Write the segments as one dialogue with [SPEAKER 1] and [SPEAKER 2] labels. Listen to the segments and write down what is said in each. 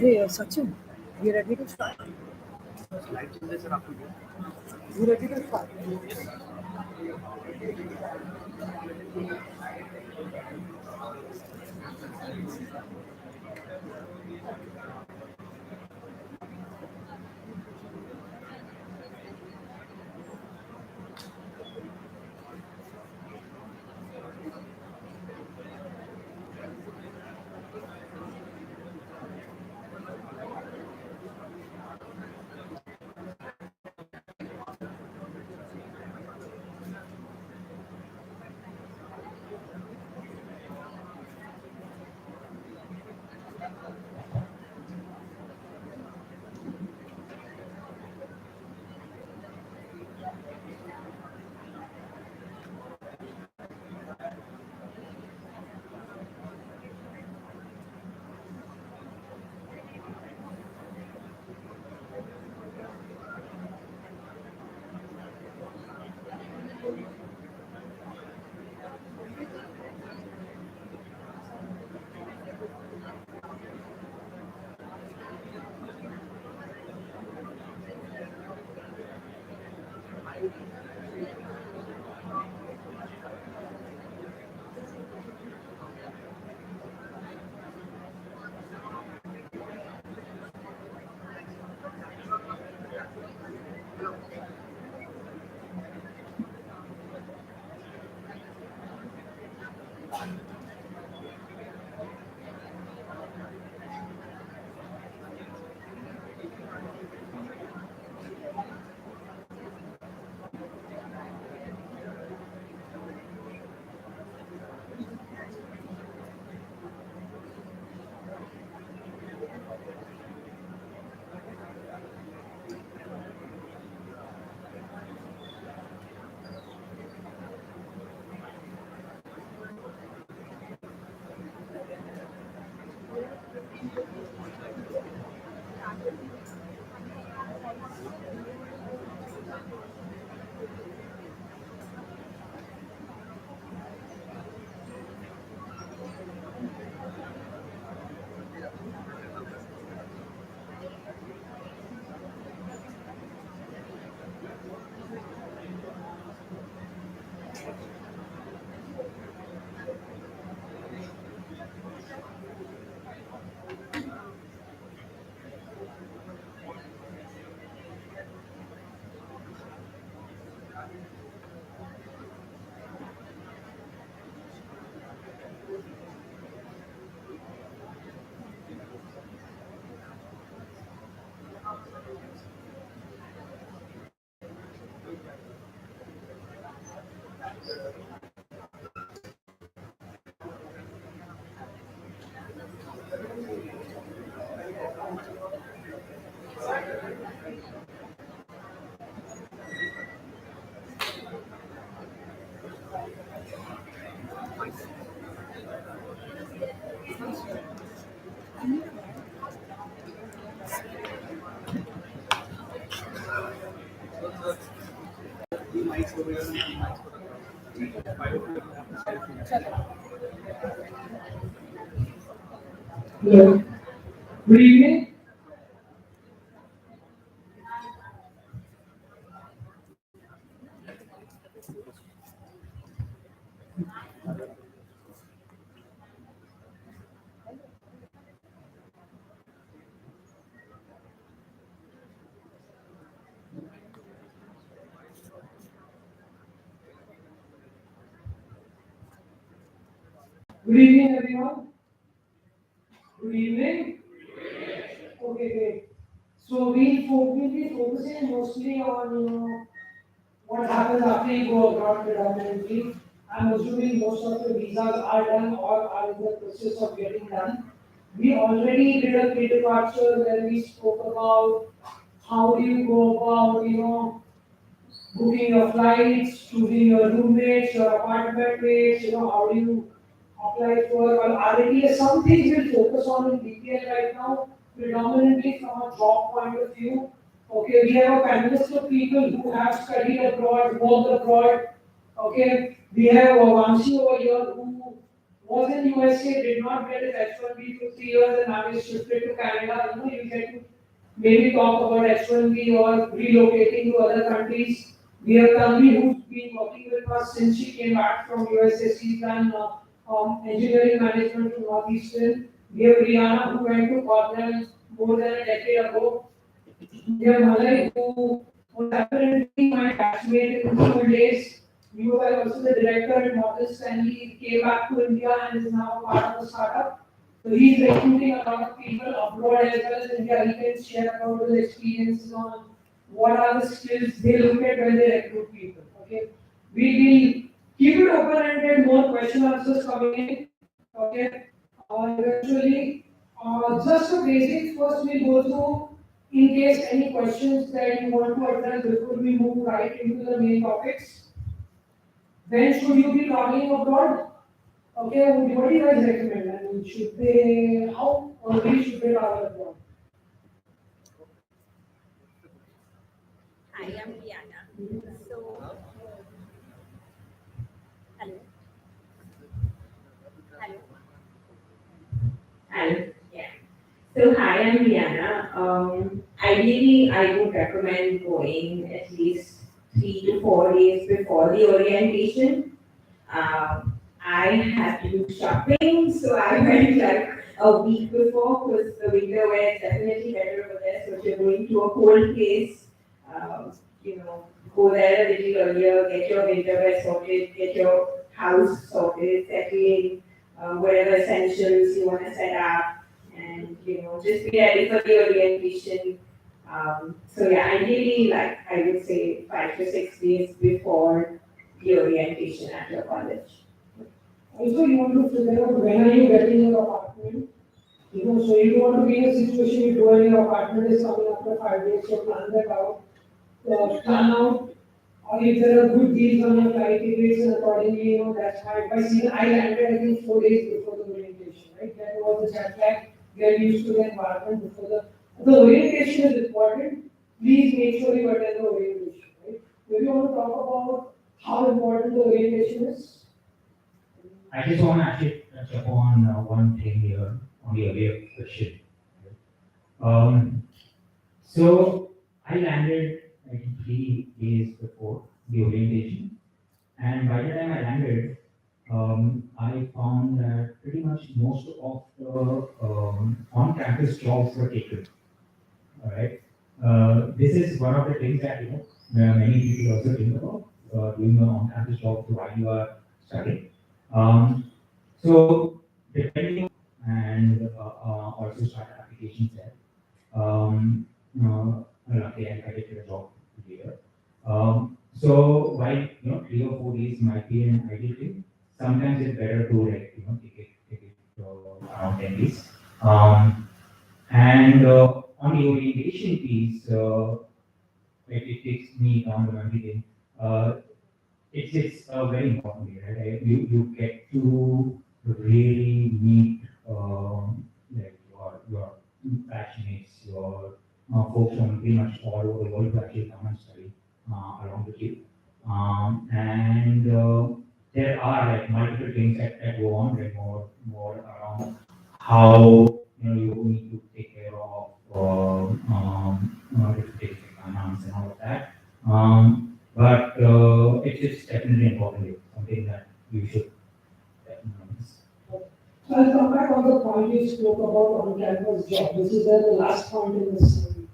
[SPEAKER 1] Hey, Sachin, we ready to start? We ready to start?
[SPEAKER 2] Hello. Good evening. Good evening, everyone. Good evening. Okay, great. So we'll be focusing mostly on what happens after you go abroad predominantly. I'm assuming most of the visas are done or are in the process of getting done. We already did a pre-departure where we spoke about how do you go about booking your flights, choosing your roommates, your apartment mates, how do you apply for an RATS. Some things we'll focus on in detail right now, predominantly from a job point of view. Okay, we have a panelist of people who have studied abroad, worked abroad. Okay, we have Vamsi over here who was in USA, did not get his H1B for 3 years, and now he's shifted to Canada. You get to maybe talk about H1B or relocating to other countries. We have Tanvi who's been working with us since she came back from USA. She's done engineering management from Northeastern. We have Rihanna who went to Cornell more than a decade ago. We have Malay who was apparently my batchmate in school days. You were also the director at Morgan Stanley. He came back to India and is now part of the startup. So he's recruiting a lot of people abroad as well as India. He can share about his experiences on what are the skills they look at when they recruit people. Okay, we will keep it open-ended, more question answers coming in. Okay, eventually, just the basics first we'll go through in case any questions that you want to address before we move right into the main topics. When should you be traveling abroad? Okay, what do you guys recommend? I mean, should they, how early should they travel abroad?
[SPEAKER 3] Hi, I'm Diana. So, hello. Hello.
[SPEAKER 4] Hi. Yeah. So hi, I'm Rihanna. Ideally, I would recommend going at least 3 to 4 days before the orientation. I had to do shopping, so I went like a week before because the winter wear is definitely better over there. So if you're going to a cold place, you know, go there a little earlier, get your winter wear sorted, get your house sorted, settle in, whatever essentials you want to set up, and just be ready for the orientation. So yeah, ideally, like I would say 5 to 6 days before the orientation at your college.
[SPEAKER 2] Also, you want to figure out when are you getting your apartment. So you don't want to be in a situation you go and your apartment is coming after 5 days, so plan that out. Plan out, or if there are good deals on your flight tickets, and accordingly, that's fine. By seeing, I landed I think 4 days before the orientation, right? That was the jet lag, get used to the environment before the orientation is important. Please make sure you attend the orientation, right? Do you want to talk about how important the orientation is?
[SPEAKER 5] I just want to actually touch upon one thing here on the earlier question. Um, so I landed I think 3 days before the orientation, and by the time I landed, I found that pretty much most of the on-campus jobs were taken. All right. This is one of the things that many people also think about doing an on-campus job while you are studying. So depending and also start applications there. Okay, I get a job here. So while 3 or 4 days might be an ideal thing, sometimes it's better to take it around 10 days. And on the orientation piece, it takes me down to everything. It's very important, right? You get to really meet like your passionates, your folks from pretty much all over the world who actually come and study along with you. And there are like multiple things that go on, like more around how you need to take care of different things like finance and all of that. But it's definitely important, something that you should definitely miss.
[SPEAKER 2] So I'll come back on the point you spoke about on-campus job. This is the last point in this study.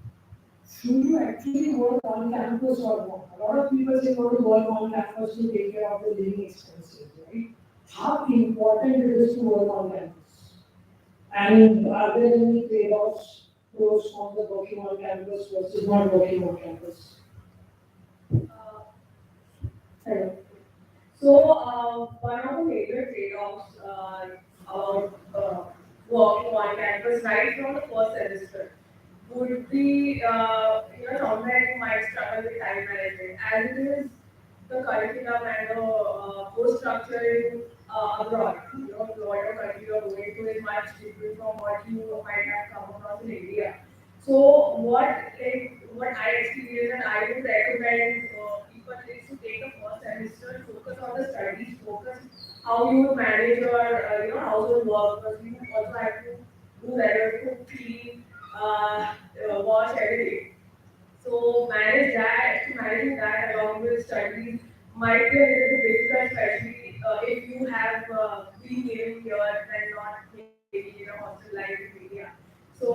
[SPEAKER 2] Should you actually work on campus or not? A lot of people say go to work on campus to take care of the living expenses, right? How important it is to work on campus? And are there any trade-offs, pros on the working on campus versus not working on campus?
[SPEAKER 6] Hello. So, one of the major trade-offs about working on campus right from the first semester would be, somewhere you might struggle with time management, as it is the curriculum and the course structure in abroad. What country you're going to is much different from what you might have come across in India. So, what I experienced and I would recommend people is to take the first semester, focus on the studies, focus how you would manage your household work, because you also have to do that, cook, clean, wash, everything. So managing that along with studies might be a little bit difficult, especially if you have been living here and not maybe in a hostel life in India. So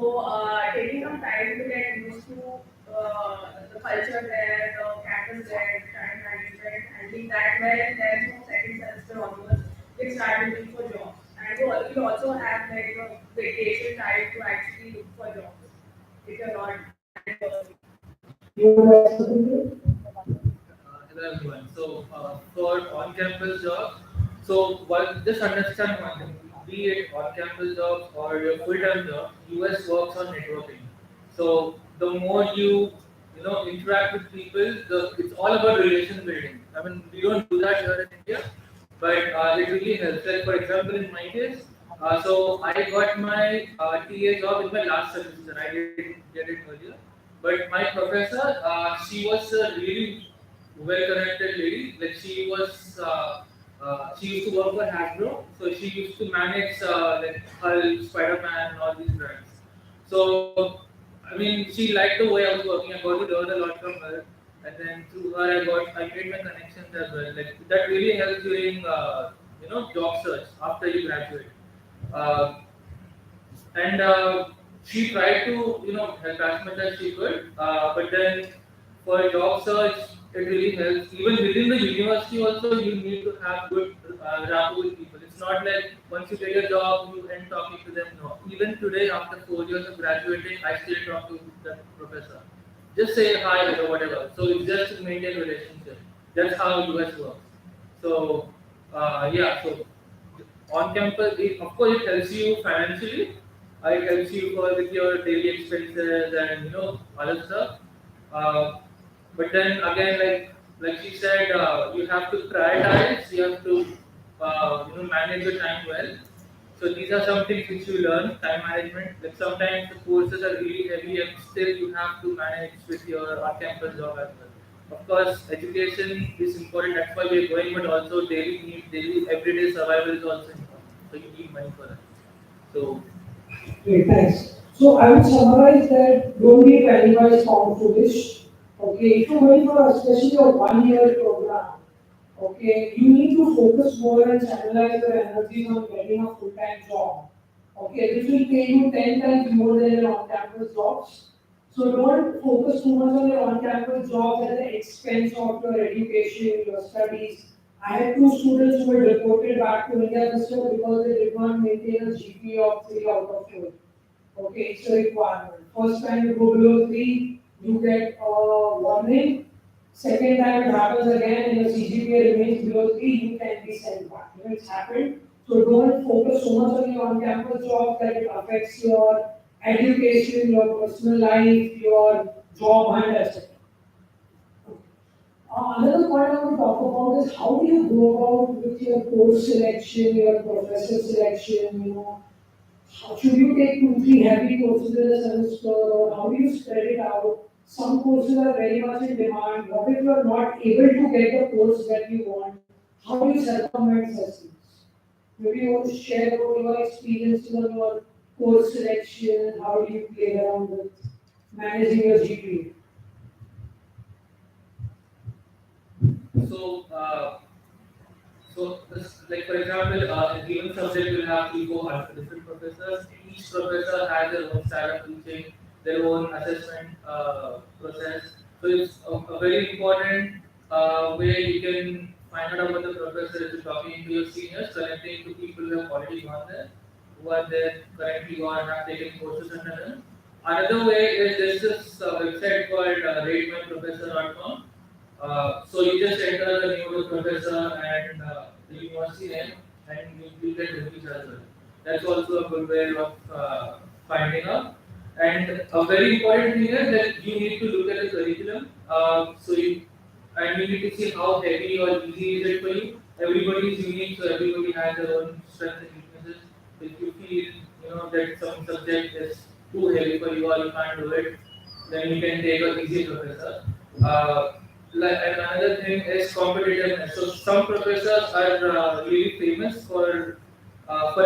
[SPEAKER 6] taking some time to get used to the culture there, the campus there, time management, handling that well, and then from second semester onwards, they start looking for jobs. And you also have like vacation time to actually look for jobs if you're not at first.
[SPEAKER 2] You want to add something here?
[SPEAKER 7] Hello everyone. So for on-campus jobs, so just understand one thing. Be it on-campus jobs or your full-time job, US works on networking. So the more you interact with people, it's all about relation building. I mean, we don't do that here in India, but it really helps. Like for example, in my case, so I got my TA job in my last semester. I didn't get it earlier, but my professor, she was a really well-connected lady. Like she used to work for Hasbro, so she used to manage like Hulk, Spider-Man, and all these brands. So I mean, she liked the way I was working. I got to learn a lot from her, and then through her, I made my connections as well. Like that really helps during job search after you graduate. Uh, and she tried to help as much as she could, but then for job search it really helps. Even within the university also you need to have good rapport with people. It's not like once you get a job you end talking to them. No, even today after 4 years of graduating I still talk to the professor, just say hi, hello, whatever. So it's just to maintain relationship. That's how US works. So yeah, so on campus, of course, it helps you financially. It helps you with your daily expenses and other stuff. Uh, but then again, like she said, you have to prioritize. You have to manage your time well. So these are some things which you learn, time management. Like sometimes the courses are really heavy and still you have to manage with your on-campus job as well. Of course, education is important, that's why we're going, but also daily everyday survival is also important. So you need money for that. So
[SPEAKER 2] Great, thanks. So I would summarize that don't be penny-wise pound foolish. Okay, if you're going for especially a one-year program, okay, you need to focus more and channelize your energies on getting a full-time job. Okay, which will pay you 10 times more than your on-campus jobs. So don't focus too much on your on-campus jobs at the expense of your education, your studies. I had two students who were deported back to India this year because they did not maintain a GPA of 3 out of 4. Okay, it's a requirement. First time you go below 3, you get a warning. Second time it happens again and your CGPA remains below 3, you can be sent back. It's happened. So don't focus so much on your on-campus job that it affects your education, your personal life, your job hunt, etc. Another point I want to talk about is how do you go about with your course selection, your professor selection, should you take 2, 3 heavy courses in a semester, or how do you spread it out? Some courses are very much in demand. What if you are not able to get the course that you want? How do you circumvent such things? Maybe you want to share about your experiences on your course selection, how do you play around with managing your GPA?
[SPEAKER 7] so this, like for example, a given subject will have 3 4 different professors. Each professor has their own style of teaching, their own assessment process. So it's a very important way you can find out about the professor is talking to your seniors, connecting to people who have already gone there, who are there currently or have taken courses under them. Another way is there's this website called ratemyprofessor.com. So you just enter the name of the professor and the university name, and you get reviews as well. That's also a good way of finding out. And a very important thing is that you need to look at the curriculum. You need to see how heavy or easy is it for you. Everybody is unique, so everybody has their own strengths and weaknesses. If you feel that some subject is too heavy for you or you can't do it, then you can take an easy professor. Uh, like and another thing is competitiveness. So some professors are really famous for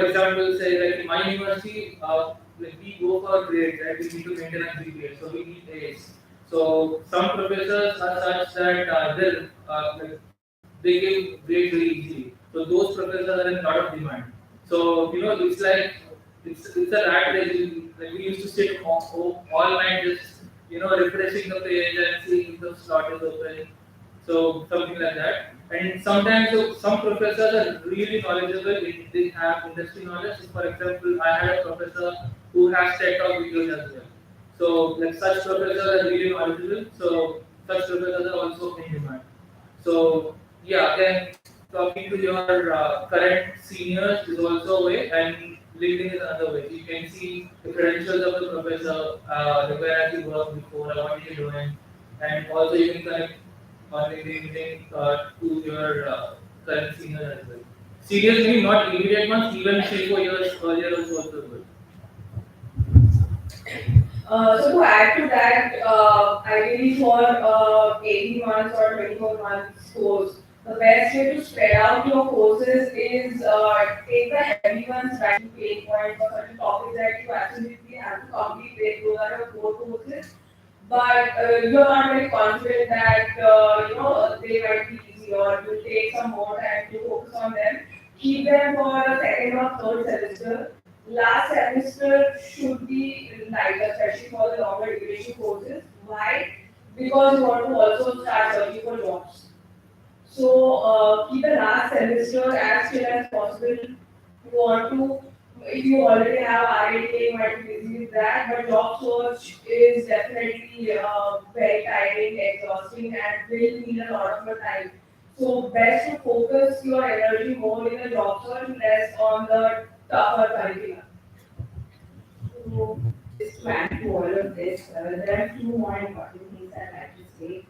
[SPEAKER 7] example, say like in my university, like we go for grades, right? We need to maintain a GPA, so we need A's. So some professors are such that they give grades very easily. So those professors are in lot of demand. So it's like it's a rat race. Like we used to sit all night just refreshing the page and seeing if the slot is open. So something like that. And sometimes some professors are really knowledgeable. They have industry knowledge. So for example, I had a professor who has TED Talk videos as well. So like such professors are really knowledgeable. So such professors are also in demand. So yeah, then talking to your current seniors is also a way, and LinkedIn is another way. You can see the credentials of the professor, where has he worked before, what is he doing, and also you can connect on LinkedIn to your current senior as well. Seniors maybe not immediate ones, even 3 4 years earlier is also good.
[SPEAKER 6] So to add to that, ideally for 18 months or 24 months course, the best way to spread out your courses is take the heavy ones, write to pain points for certain topics that you absolutely have to complete. Those are your core courses, but you're not very confident that they might be easy or you'll take some more time to focus on them. Keep them for the second or third semester. Last semester should be lighter, especially for the longer duration courses. Why? Because you want to also start searching for jobs. So keep the last semester as chill as possible. You want to, if you already have RATA, you might be busy with that. But job search is definitely very tiring, exhausting, and will need a lot of your time. So best to focus your energy more in the job search, less on the tougher curriculum.
[SPEAKER 4] So, just to add to all of this, there are two more important things I'd like to say.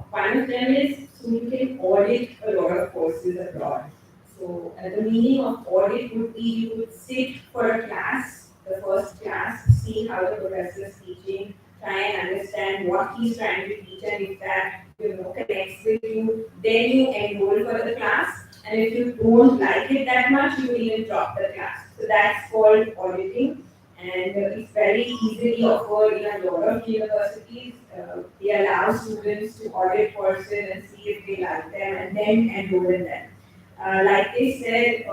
[SPEAKER 4] One of them is so you can audit a lot of courses abroad. So, the meaning of audit would be you would sit for a class, the first class, see how the professor is teaching, try and understand what he's trying to teach, and if that connects with you, then you enroll for the class. And if you don't like it that much, you will even drop the class. So that's called auditing, and it's very easily offered in a lot of universities. They allow students to audit courses and see if they like them and then enroll in them. Like they said,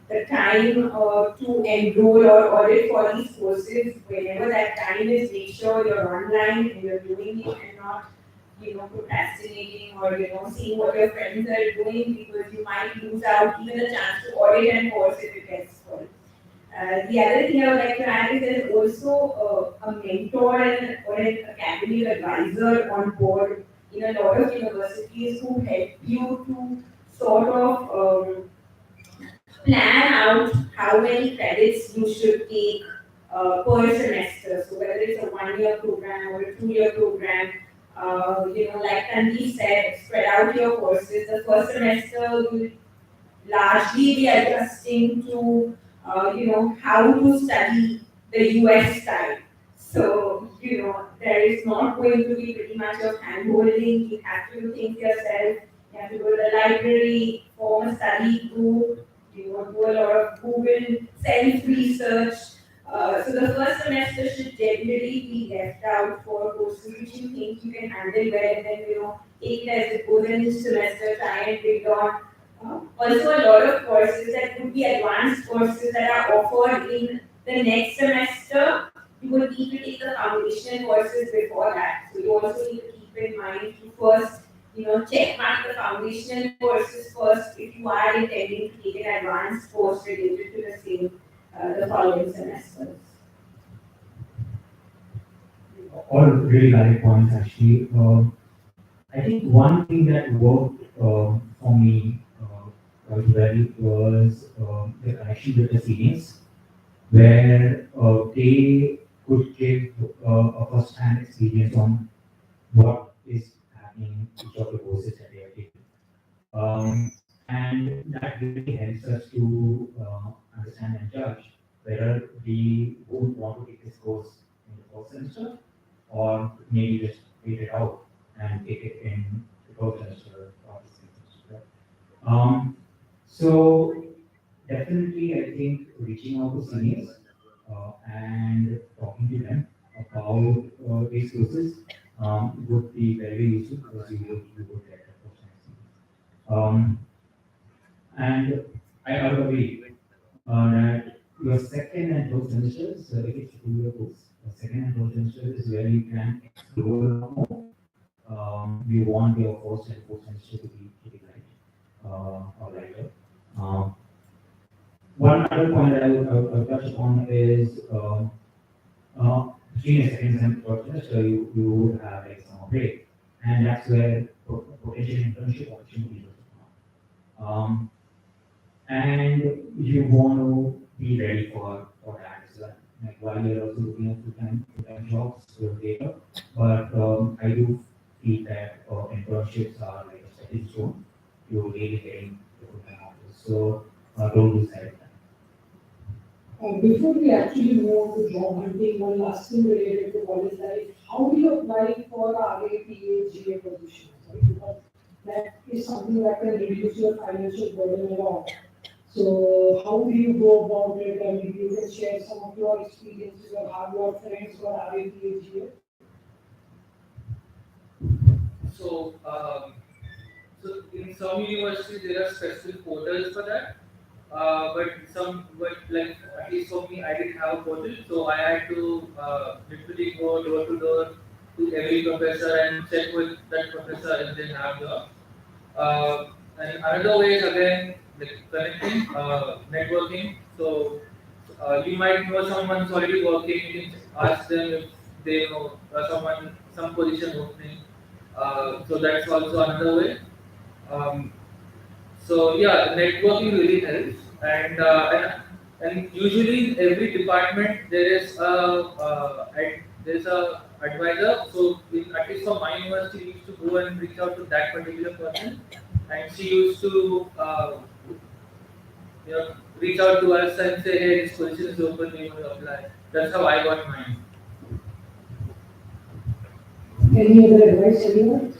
[SPEAKER 4] the time to enroll or audit for these courses, whenever that time is, make sure you're online and you're doing it and not procrastinating or seeing what your friends are doing, because you might lose out even a chance to audit and course if it gets full. The other thing I would like to add is there is also a mentor or an academic advisor on board in a lot of universities who help you to sort of plan out how many credits you should take per semester. So whether it's a 1 year program or a 2 year program, like Tanvi said, spread out your courses. The first semester will largely be adjusting to how to study the US style. So, there is not going to be pretty much of hand-holding. You have to do things yourself. You have to go to the library, form a study group, do a lot of Google self-research. So the first semester should generally be left out for courses which you think you can handle well, and then take it as it goes in each semester, try and build on. Also, a lot of courses that could be advanced courses that are offered in the next semester, you would need to take the foundation courses before that. So you also need to keep in mind to first, check mark the foundational courses first if you are intending to take an advanced course related to the same the following semesters.
[SPEAKER 5] All really valid points actually. I think one thing that worked for me quite well was the connection with the seniors, where they could give a first-hand experience on what is happening in each of the courses that they are taking. And that really helps us to understand and judge whether we would want to take this course in the first semester or maybe just wait it out and take it in the first semester or the second semester. Right? So definitely, I think reaching out to seniors and talking to them about these courses would be very useful because you would get the first and I would agree that your second and third semesters, if it's a 2 year course, the second and third semester is where you can explore a lot more. You want your first and fourth semester to be light or lighter. One other point that I would touch upon is between a second and third semester, you would have like summer break, and that's where potential internship opportunities will come. And you want to be ready for that as well. Like while you're also looking at full-time jobs later, but I do feel that internships are like a stepping stone to really getting the full-time offers. So don't lose sight of that.
[SPEAKER 2] Before we actually move on to job hunting, one last thing related to college life, how do you apply for RA, PA, GA positions? Right? Because that is something that can reduce your financial burden a lot. So how do you go about it? I mean, you can share some of your experiences or how your friends were RA, PA, GA.
[SPEAKER 7] So, so in some universities there are specific portals for that. But like at least for me, I didn't have a portal, so I had to literally go door to door to every professor and check with that professor if they have job. And another way is again like connecting, networking. So you might know someone who's already working. You can ask them if they know some position opening. So that's also another way. Um, so yeah, networking really helps, and usually in every department there is a advisor. So at least for my university, we used to go and reach out to that particular person, and she used to reach out to us and say, hey, this position is open, you want to apply. That's how I got mine.
[SPEAKER 2] Any other advice, anyone?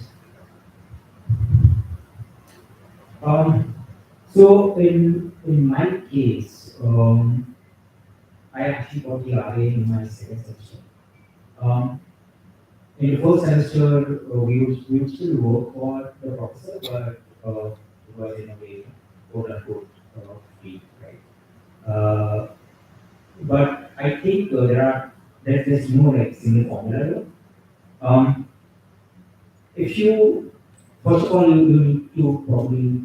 [SPEAKER 5] So in my case, I actually got the RA in my second semester. Um, in the first semester, we would still work for the professor, but it was in a way, quote unquote, free, right? But I think there's no like single formula here. If you first of all you need to probably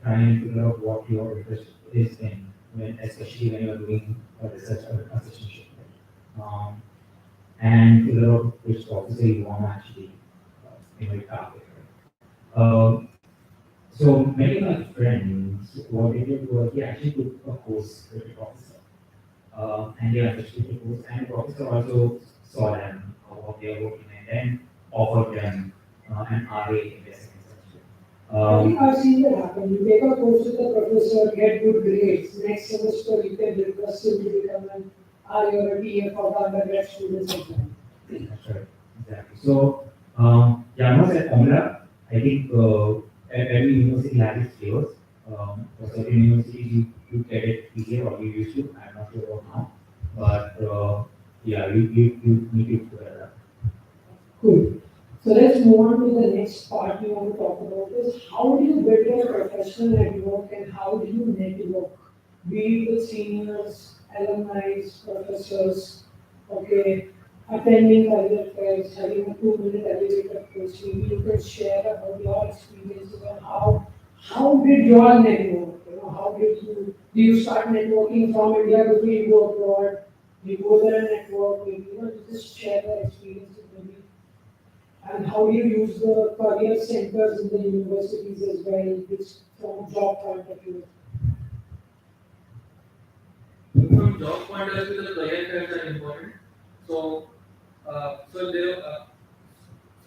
[SPEAKER 5] try and figure out what your interest is in, especially when you're doing a research or assistantship, right? And figure out which officer you want to actually target. Right? So many of my friends, what they did was they actually took a course with the professor, and they understood the course, and the professor also saw them what they are working, and then offered them an RA in their second semester.
[SPEAKER 2] I think I've seen that happen. You take a course with the professor, get good grades. Next semester, you can request him to become an RA or a TA for the undergrad students as well.
[SPEAKER 5] That's right, exactly. So, yeah, no set formula. I think every university has its flavors. For certain universities, you get it easier or you used to. I'm not sure about now, but yeah, you need to figure it out.
[SPEAKER 2] Cool. So let's move on to the next part we want to talk about is how do you build your professional network and how do you network? Be it with seniors, alumni, professors, okay, attending career fairs, having a 2-minute elevator pitch. Maybe you can share about your experiences and how did your network? You know, how do you start networking from India before you go abroad? You go there and network, maybe you just share the experiences maybe. And how do you use the career centers in the universities as well, which from a job point of view?
[SPEAKER 7] From job point of view, the career fairs are important. So, the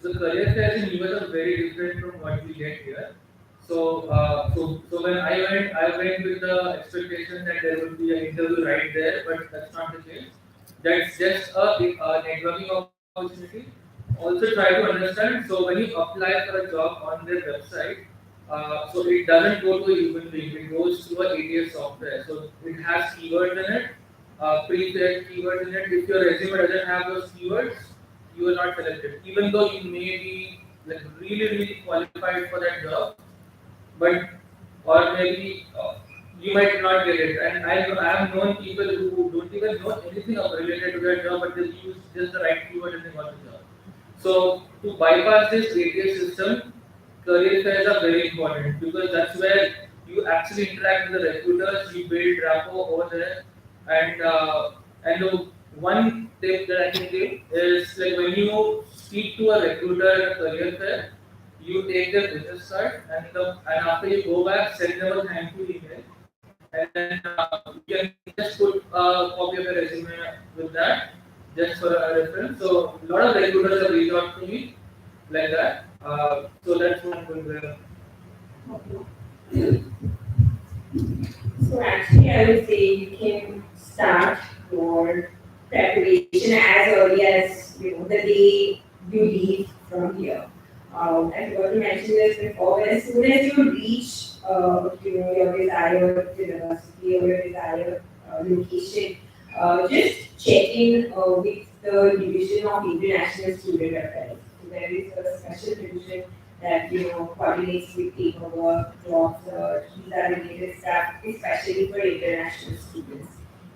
[SPEAKER 7] career fairs in US are very different from what we get here. So when I went with the expectation that there would be an interview right there, but that's not the case. That's just a networking opportunity. also try to understand. So when you apply for a job on their website, so it doesn't go to a human being. It goes through a ATS software. So it has keywords in it, pre-filled keywords in it. If your resume doesn't have those keywords, you are not selected. Even though you may be like really qualified for that job, but or maybe you might not get it. And I have known people who don't even know anything of related to their job, but they use just the right keyword and they got the job. So to bypass this ATS system, career fairs are very important because that's where you actually interact with the recruiters, you build rapport over there, and the one tip that I can give is like when you speak to a recruiter at a career fair, you take their business card and after you go back, send them a thank you email, and then you can just put a copy of your resume with that, just for a reference. So a lot of recruiters have reached out to me like that. So that's one good way.
[SPEAKER 4] So actually, I would say you can start your preparation as early as the day you leave from here. I forgot to mention this before. But as soon as you reach, your desired university or your desired location, just check in with the division of international student affairs. So there is a special division that coordinates with paperwork, job search, visa-related stuff, especially for international students.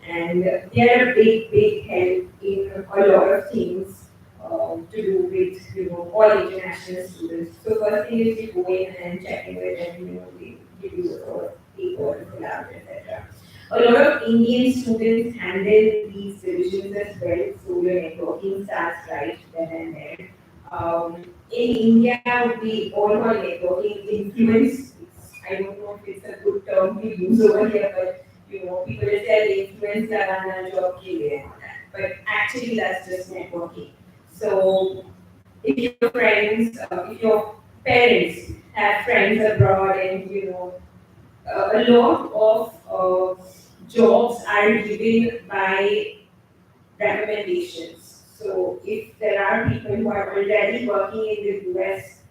[SPEAKER 4] And they are a big help in a lot of things to do with all international students. So first thing is you go in and check in with them, they give you a paper, fill out, etc. A lot of Indian students handle these divisions as well, so your networking starts right then and there. In India, we all call networking influence. I don't know if it's a good term to use over here, but people will say influence लगाना job के लिए and all that. But actually, that's just networking. So if your friends, if your parents have friends abroad, and a lot of jobs are given by recommendations. So if there are people who are already working in the US,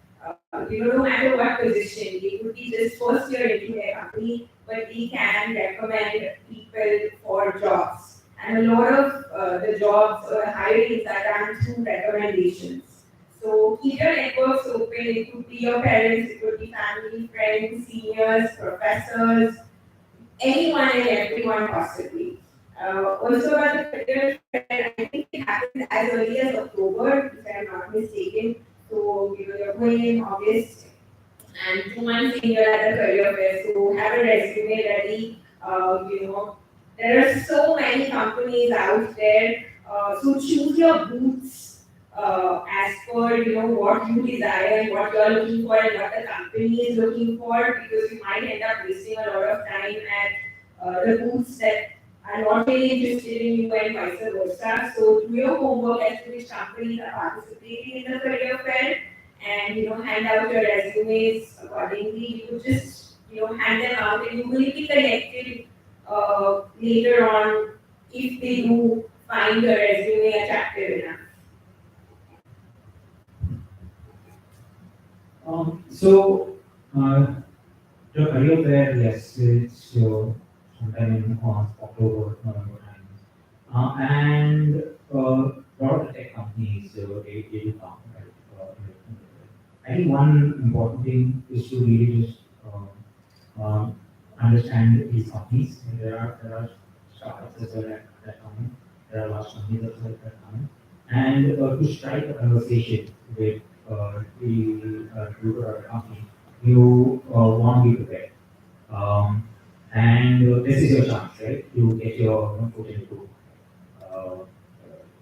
[SPEAKER 4] no matter what position, they could be just first year into their company, but they can recommend people for jobs. And a lot of the jobs or hirings are done through recommendations. So keep your networks open. It could be your parents, it could be family, friends, seniors, professors, anyone and everyone possibly. Also about the career fair, I think it happens as early as October, if I'm not mistaken. So you're going in August, and 2 months in you're at the career fair. So have a resume ready. There are so many companies out there. So choose your booths as per what you desire and what you are looking for and what the company is looking for, because you might end up wasting a lot of time at the booths that are not really interested in you and vice versa. So do your homework as to which companies are participating in the career fair, and hand out your resumes accordingly. You could just hand them out, and you will be connected later on if they do find your resume attractive enough.
[SPEAKER 5] So, the career fair, yes, it's sometime in October, November time. And a lot of the tech companies, they do come. Right? I think one important thing is to really just understand these companies. There are startups as well that come. There are large companies as well that come. And to strike a conversation with the recruiter or company, you want to be prepared. And this is your chance, right? You get your foot into uh,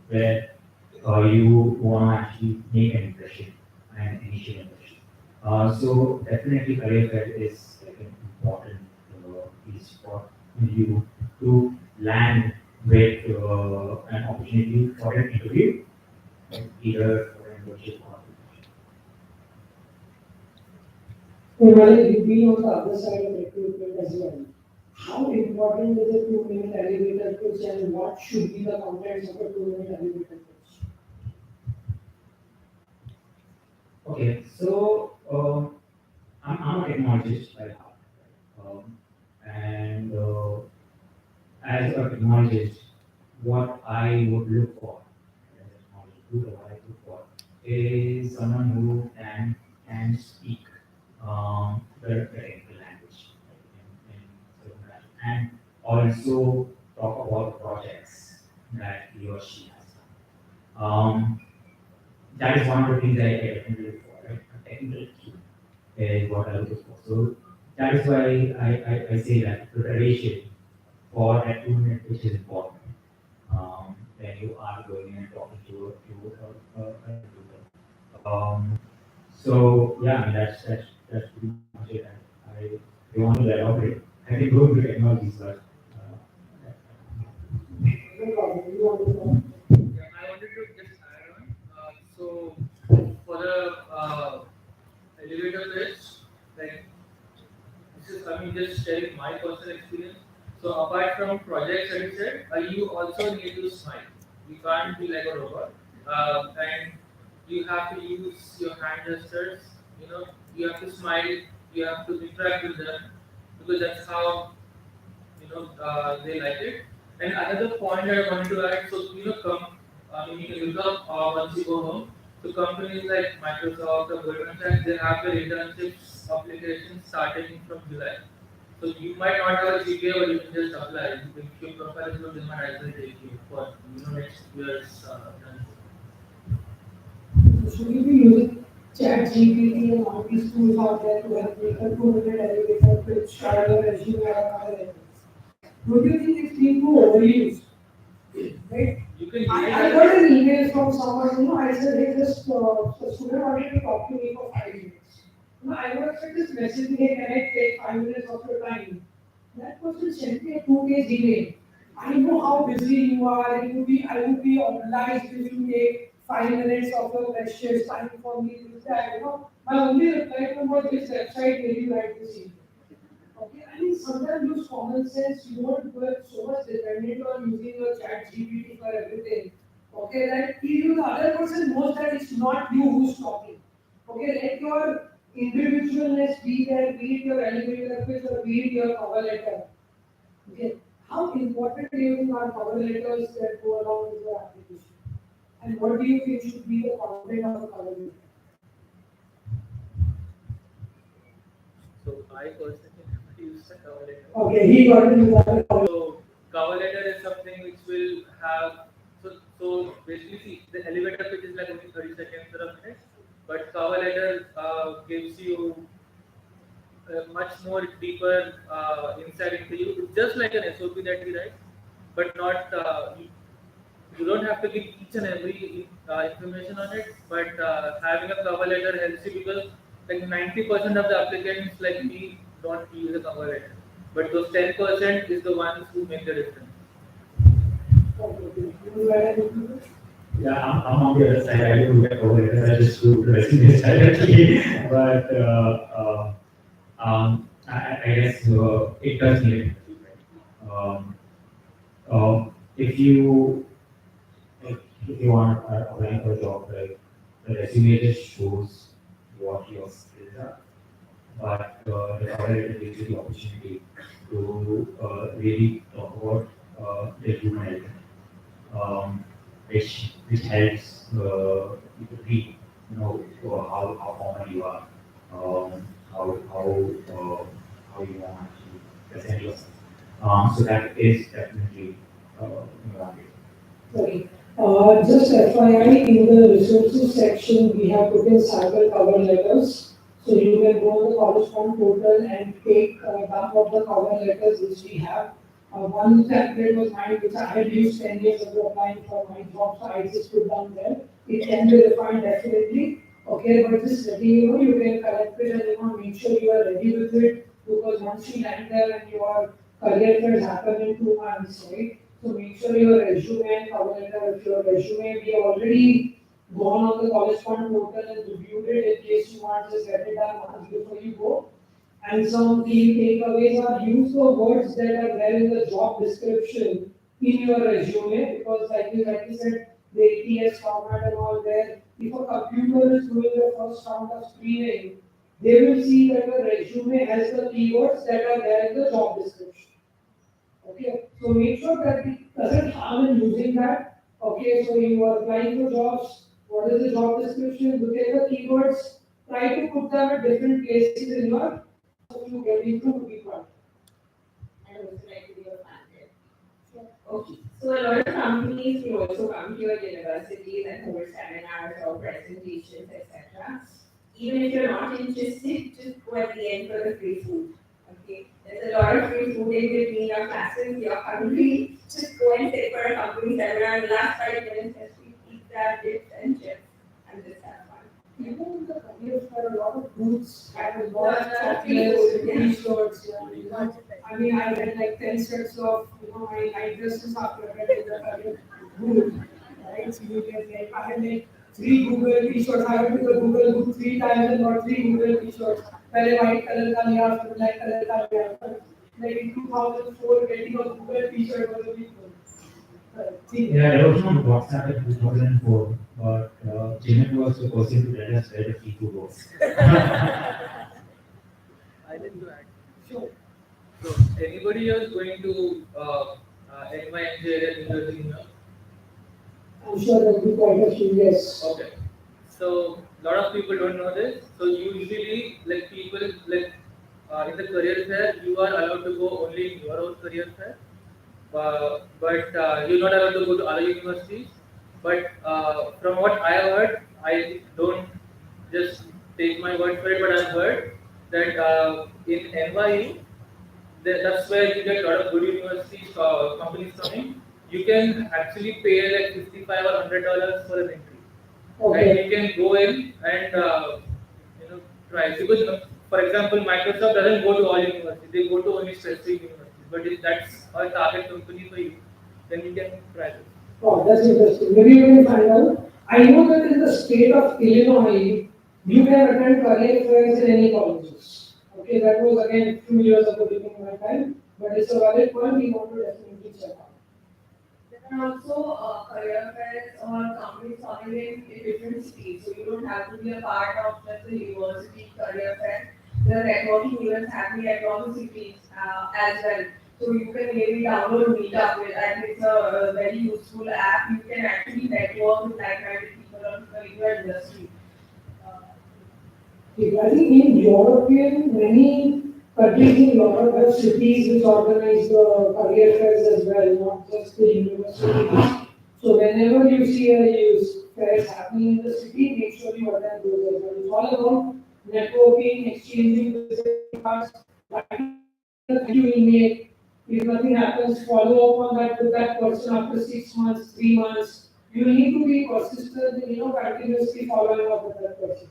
[SPEAKER 5] where you want to actually make an impression, an initial impression. So definitely career fair is like an important piece for you to land with an opportunity for an interview, right? Either for an internship or
[SPEAKER 2] Well, you've been on the other side of recruitment as well. How important is a 2-minute elevator pitch, and what should be the contents of a 2-minute elevator pitch?
[SPEAKER 5] Okay, so I'm a technologist by heart, and as a technologist, what I would look for as a technologist, what I look for is someone who can speak the technical language, and also talk about projects that he or she has done. That is one of the things I definitely look for, right? A technical key is what I look for. So that is why I say that preparation for that 2 minute which is important. When you are going and talking to a recruiter. So yeah, I mean that's pretty much it. I want to elaborate. I can go into technologies, but
[SPEAKER 2] No problem. You want to know?
[SPEAKER 7] Yeah, I wanted to just add on. So for the elevator pitch, like this is I mean just sharing my personal experience. So apart from projects that you said, you also need to smile. You can't be like a robot, and you have to use your hand gestures. You know, you have to smile. You have to interact with them because that's how they like it. And another point that I wanted to add, so I mean, you can look up once you go home. So companies like Microsoft or Goldman Sachs, they have their internships applications starting from July. So you might not have a GPA, but you can just apply. If your profile is good, they might actually take you for next year's
[SPEAKER 2] Should we be using chat GPT and all these tools out there to help make a 2 minute elevator pitch or a resume or a cover letter? Don't you think it's being too overused? Right?
[SPEAKER 7] You can
[SPEAKER 2] I got an email from someone, I said, hey, this student wanted to talk to me for 5 minutes. I would have said this message, hey, can I take 5 minutes of your time? That person sent me a 2 page email. I know how busy you are, I would be obliged if you take 5 minutes of your precious time for me to that, My only reply to him was this website made you write this email. Okay, I mean sometimes use common sense, you don't get so much dependent on using your chat GPT for everything. Okay, that even the other person knows that it's not you who's talking. Okay, let your individualness be there, be it your elevator pitch or be it your cover letter. Okay, how important do you think are cover letters that go along with your application? And what do you think should be the content of a cover letter?
[SPEAKER 7] So I personally never use the cover letter.
[SPEAKER 2] Okay, he got it with that.
[SPEAKER 7] So cover letter is something which will have so basically see the elevator pitch is like only 30 seconds or a minute, but cover letter gives you much more deeper insight into you. It's just like an SOP that we write, but not you don't have to give each and every information on it. But having a cover letter helps you because like 90% of the applicants like me don't use a cover letter, but those 10% is the ones who make the difference.
[SPEAKER 5] yeah, I'm on the other side. I don't look at over it. I just do resumes directly. But I guess it does need empathy, right? If you want to apply for a job, like the resume just shows what your skills are, but the cover letter gives you the opportunity to really talk about the human element, which helps you to read, how common you are, how you want to present yourself. So that is definitely one way.
[SPEAKER 2] Okay. Just FYI, in the resources section, we have put in sample cover letters. So you can go on the College Fund portal and take dump of the cover letters which we have. One template was mine, which I had used 10 years ago applying for my job, so I just put down there. It can be refined definitely. Okay, but just letting you know, you can collect it and make sure you are ready with it, because once you land there and your career fairs happen in 2 months, right? So make sure your resume and cover letter, if your resume, we have already gone on the College Fund portal and reviewed it in case you want to just get it done once before you go. And some key takeaways are use the words that are there in the job description in your resume, because like you said, the ATS format and all, where if a computer is doing the first round of screening, they will see that your resume has the keywords that are there in the job description. Okay, so make sure that it doesn't harm in using that. Okay, so you are applying for jobs. What is the job description? Look at the keywords. Try to put them at different places in your so you get into to be part.
[SPEAKER 4] And also like to be a fan there. Okay, so a lot of companies will also come to your universities and hold seminars or presentations, etc. Even if you're not interested, just go at the end for the free food. Okay, there's a lot of free food in between your classes. You're hungry, just go and sit for a company seminar. And the last 5 minutes, just eat that dips and chips and just have fun.
[SPEAKER 2] Even in the careers, there are a lot of booths and a lot of
[SPEAKER 4] Yeah,
[SPEAKER 2] chocolates,
[SPEAKER 4] yeah.
[SPEAKER 2] t-shirts. I mean, I had like 10 sets of, my night dresses after attending the career booth. Right? So you get like, I had like 3 Google t-shirts. I went to the Google booth 3 times and got 3 Google t-shirts. पहले white color का लिया, फिर black color का लिया. Like in 2004, getting a Google t-shirt was a big one.
[SPEAKER 5] Yeah, there was no WhatsApp in 2004, but Janet was the person to tell us where the free food was.
[SPEAKER 7] I didn't do that.
[SPEAKER 2] Sure.
[SPEAKER 7] So anybody else going to NYNJ University now?
[SPEAKER 2] I'm sure there will be quite a few, yes.
[SPEAKER 7] Okay. So a lot of people don't know this. So usually, like people like in the career fair, you are allowed to go only in your own career fair, but you're not allowed to go to other universities. But from what I have heard, I don't just take my word for it, but I've heard that in NYU, that's where you get a lot of good universities, companies coming. You can actually pay like $55 or $100 for an entry.
[SPEAKER 2] Okay.
[SPEAKER 7] And you can go in and try. Because for example, Microsoft doesn't go to all universities; they go to only specific universities. But if that's a target company for you, then you can try this.
[SPEAKER 2] Oh, that's interesting. Maybe you can find out. I know that in the state of Illinois, you can attend career fairs in any colleges. Okay, that was again 2 years ago during my time, but it's a valid point. We want to definitely check out.
[SPEAKER 6] There are also career fairs or companies running in different cities, so you don't have to be a part of just the university career fair. There are networking events happening across the cities as well. So you can maybe download Meetup with, and it's a very useful app. You can actually network with like-minded people in your industry.
[SPEAKER 2] Okay, I think in European, many countries in Europe have cities which organize the career fairs as well, not just the universities. So whenever you see a use fairs happening in the city, make sure you attend those as well. It's all about networking, exchanging visiting cards, writing a thank you email. If nothing happens, follow up on that with that person after 6 months, 3 months. You need to be persistent in continuously following up with that person.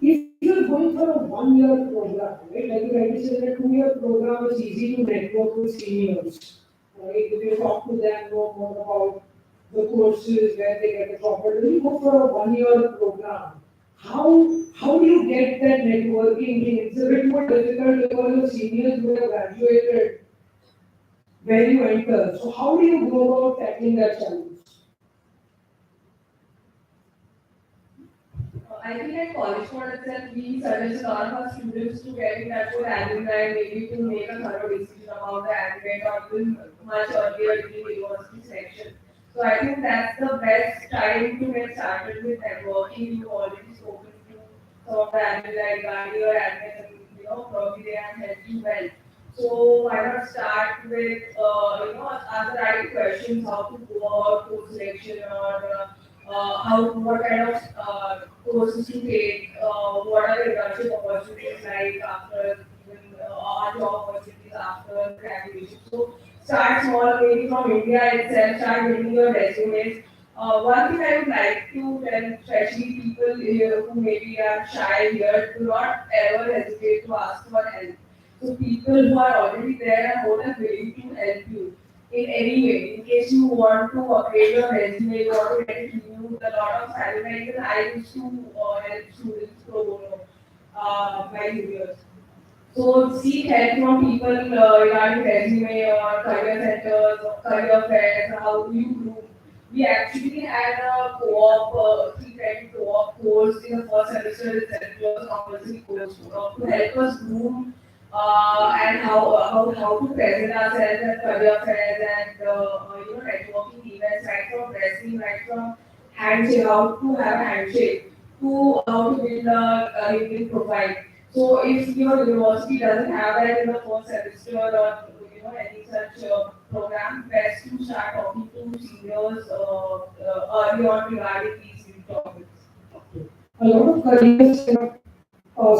[SPEAKER 2] If you're going for a 1 year program, right, like you rightly said, a 2 year program is easy to network with seniors, right? If you talk to them, know more about the courses, where they get the job, but when you go for a 1 year program, how do you get that networking thing? It's a bit more difficult because your seniors who have graduated when you enter. So how do you go about tackling that challenge?
[SPEAKER 6] I think at College Board itself, we suggest a lot of our students to get in touch with alumni, maybe to make a thorough decision about the admit or even much earlier in the university selection. So I think that's the best time to get started with networking. You've already spoken to some of the alumni regarding your admit, and probably they have helped you well. So why not start with ask the right questions, how to go about course selection, or what kind of courses to take, what are the internship opportunities like after even job opportunities after graduation. So start small, maybe from India itself, start building your resumes. One thing I would like to tell, especially people here who maybe are shy here, do not ever hesitate to ask for help. So people who are already there are more than willing to help you in any way. In case you want to upgrade your resume, you want to get it renewed, a lot of salary, even I used to help students pro bono my juniors. So seek help from people regarding resume or career centers or career fairs, how do you groom. We actually had a co-op, 3 credit co-op course in the first semester itself. It was a compulsory course to help us groom and how to present ourselves at career fairs and networking events, right from dressing, right from handshake, how to have a handshake, to how to build a LinkedIn profile. So if your university doesn't have that in the first semester or any such program, best to start talking to seniors early on regarding these new topics.
[SPEAKER 2] A lot of careers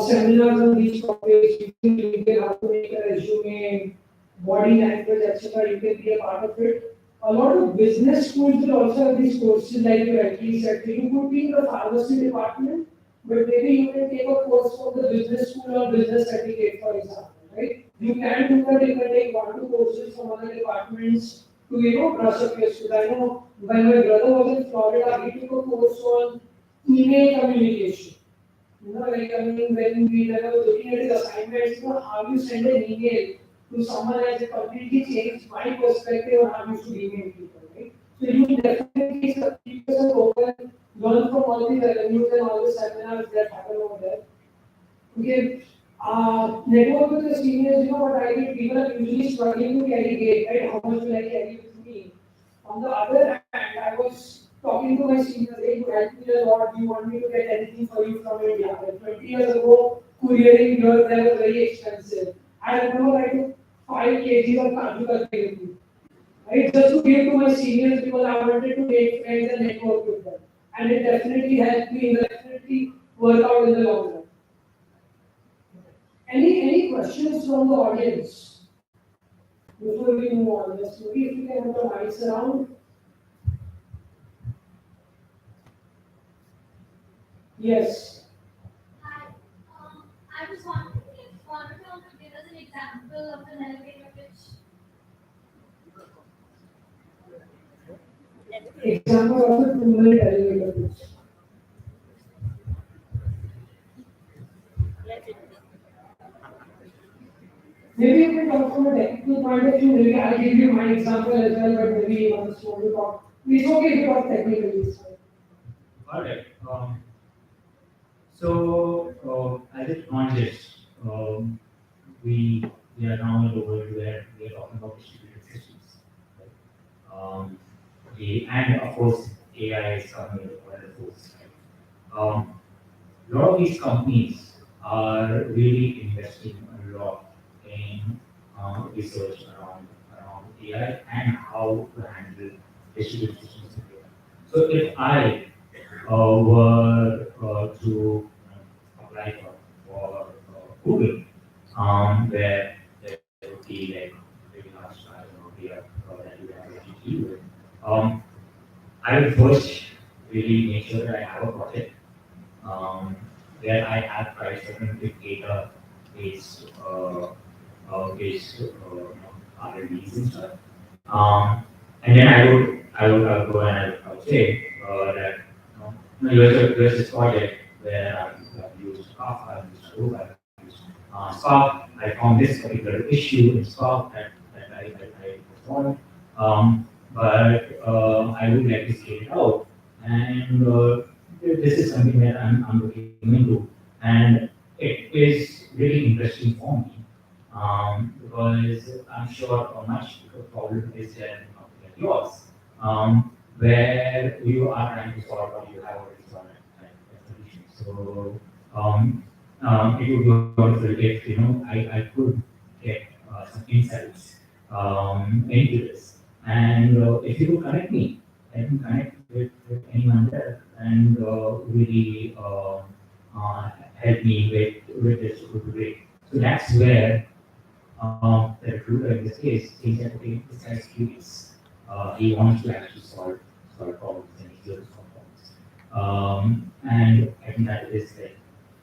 [SPEAKER 2] seminars on these topics, using LinkedIn, how to make a resume, body language, etc. You can be a part of it. A lot of business schools will also have these courses, like you rightly said. So you could be in the pharmacy department, but maybe you can take a course from the business school or business certificate, for example, right? You can do that. You can take 1 2 courses from other departments to brush up your skills. I know when my brother was in Florida, he took a course on email communication. Like I mean, when we were looking at his assignments, how you send an email to someone has completely changed my perspective on how you should email people, right? So you definitely keep yourself open, learn from all the avenues and all the seminars that happen over there. Okay, network with the seniors, what I did, people are usually struggling to carry weight, right? How much will I carry with me? On the other hand, I was talking to my seniors, hey, you help me a lot, do you want me to get anything for you from India? Like 20 years ago, couriering here there was very expensive. I remember I took 5 kgs of Kaju Katli with me, right? Just to give to my seniors because I wanted to make friends and network with them. And it definitely helped me, it definitely worked out in the long run. Any questions from the audience before we move on? Just maybe if you can have the mics around. Yes.
[SPEAKER 8] Hi. I was wondering if one of you could give us an example of an elevator pitch.
[SPEAKER 2] Example of a 2-minute elevator pitch. Maybe you can talk from a technical point of view. Maybe I'll give you my example as well, but maybe you want to talk. It's okay if you talk technically.
[SPEAKER 5] All right. So as a context, we are now in the world where we are talking about distributed systems. Right? And of course, AI is coming in the force. Right? A lot of these companies are really investing a lot in research around AI and how to handle distributed systems of AI. So if I were to apply for Google, where there would be like very large size of data that you have to deal with. I would first really make sure that I have a project where I have tried certain big data based R&Ds and stuff. And then I would go and I would say that here's this project where I've used Kafka, I've used Hadoop, I've used Spark. I found this particular issue in Spark that I found. But I would like to scale it out. And this is something that I'm looking into. And it is really interesting for me because I'm sure a much bigger problem is there in a company like yours, where you are trying to solve what you have already solved a solution. So it would be wonderful if I could get some insights into this. And if you could connect me, I can connect with anyone there and really help me with this would be great. So that's where the recruiter in this case thinks that okay, this guy is curious. He wants to actually solve problems and he's here to solve problems. And I think that is like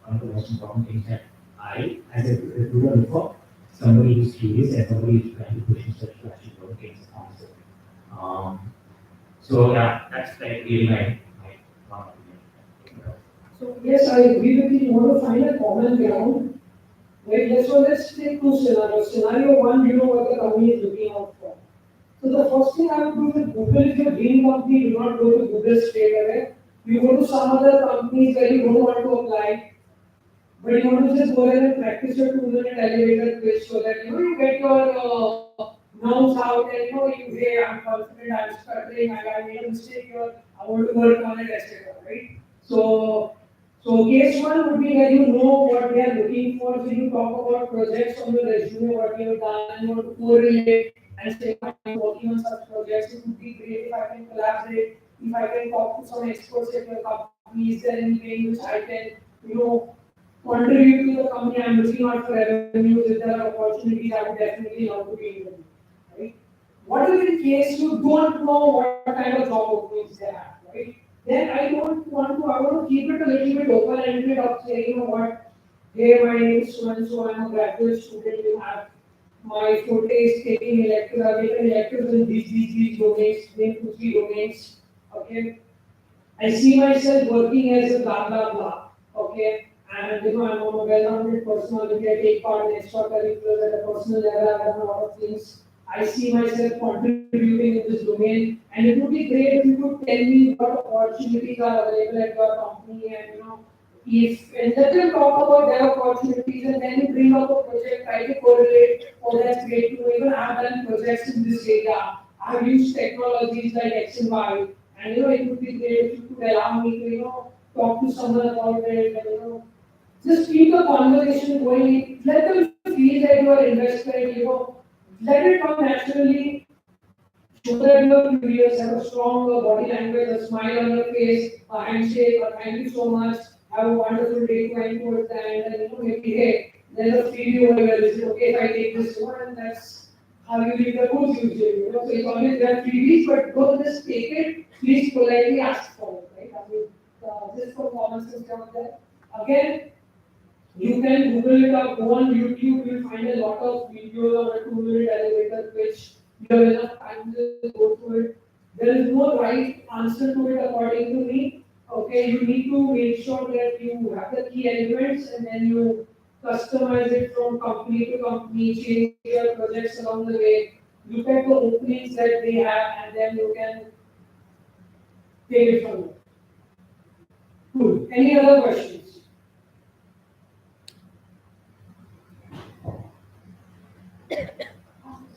[SPEAKER 5] one of the most important things that I, as a recruiter, look for. Somebody who's curious and somebody who's trying to push himself to actually learn things and answer. So yeah, that's like really my
[SPEAKER 2] So yes, I agree with you. You want to find a common ground Right, let's take two scenarios. Scenario one, you know what the company is looking out for. So the first thing I would do with Google, if your dream company, do not go to Google straight away. You go to some other companies where you don't want to apply, but you want to just go there and practice your 2 minute elevator pitch so that you get your nerves out and you hey, I'm confident, I'm stuttering, I made a mistake here, I want to work on it, etc. Right? So case one would be where you know what they are looking for, so you talk about projects on your resume, what you have done, and you want to correlate and say I'm working on such projects. It would be great if I can collaborate, if I can talk to some experts at your company, is there any way in which I can, contribute to the company. I'm looking out for revenues. If there are opportunities, I would definitely love to be in them. Right? What if in case you don't know what kind of job openings they have, right? Then I want to keep it a little bit open-ended of saying, you know what, hey, my name is so and so, I'm a graduate student, you have my forte is taking electives, I've taken electives in these domains, name 2-3 domains, okay? I see myself working as a blah blah blah, okay? And I'm a well-rounded personality. I take part in extracurriculars at a personal level. I've done a lot of things. I see myself contributing in this domain, and it would be great if you could tell me what opportunities are available at your company, and if and let them talk about their opportunities, and then you bring up a project, try to correlate. Oh, that's great. Even I've done projects in this area. I've used technologies like X and Y, and it would be great if you could allow me to talk to someone about it, and just keep the conversation going. Let them feel that you are invested. Let it come naturally. Show that you are curious, have a strong body language, a smile on your face, a handshake, or thank you so much. Have a wonderful day going towards the end, and maybe hey, there's a freebie over here. Is it okay if I take this one? And that's how you leave the goods usually. So it's always there are freebies, but don't just take it. Please politely ask for it. Right? Just for common sense out there. Again, you can Google it up, go on YouTube, you'll find a lot of videos on a 2 minute elevator pitch. You have enough time to go through it. There is no right answer to it according to me. Okay, you need to make sure that you have the key elements and then you customize it from company to company, change your projects along the way. Look at the openings that they have and then you can take it from there. Cool. Any other questions?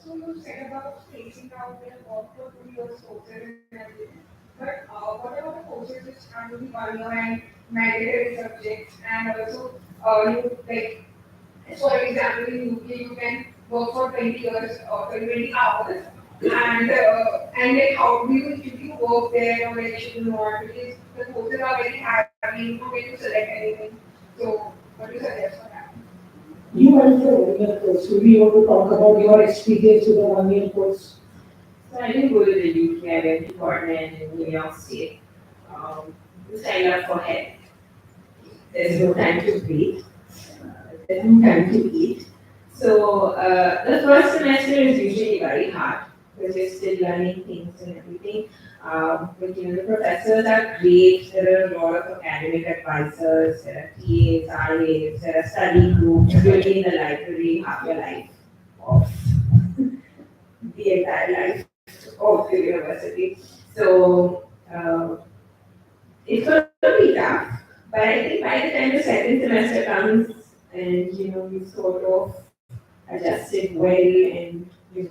[SPEAKER 6] So you said about spacing out their work for 2 years courses and everything. But what about the courses which are only 1 year and mandatory subjects and also you like for example in UK you can work for 20 years or 20 hours and like how do you work there or like should you not because the courses are very heavy, you don't get to select anything. So what do you suggest for that?
[SPEAKER 2] You went for a 1 year course. So we want to talk about your experience with the 1 year course.
[SPEAKER 4] So I didn't go to the UK, I went to Portland in New York State. Signed up for health. There's no time to breathe. There's no time to eat. So the first semester is usually very hard because you're still learning things and everything. But the professors are great. There are a lot of academic advisors, there are TAs, RAs, there are study groups. You'll be in the library half your life of the entire life of the university. So it's going to be tough. But I think by the time the second semester comes and you sort of adjusted well and you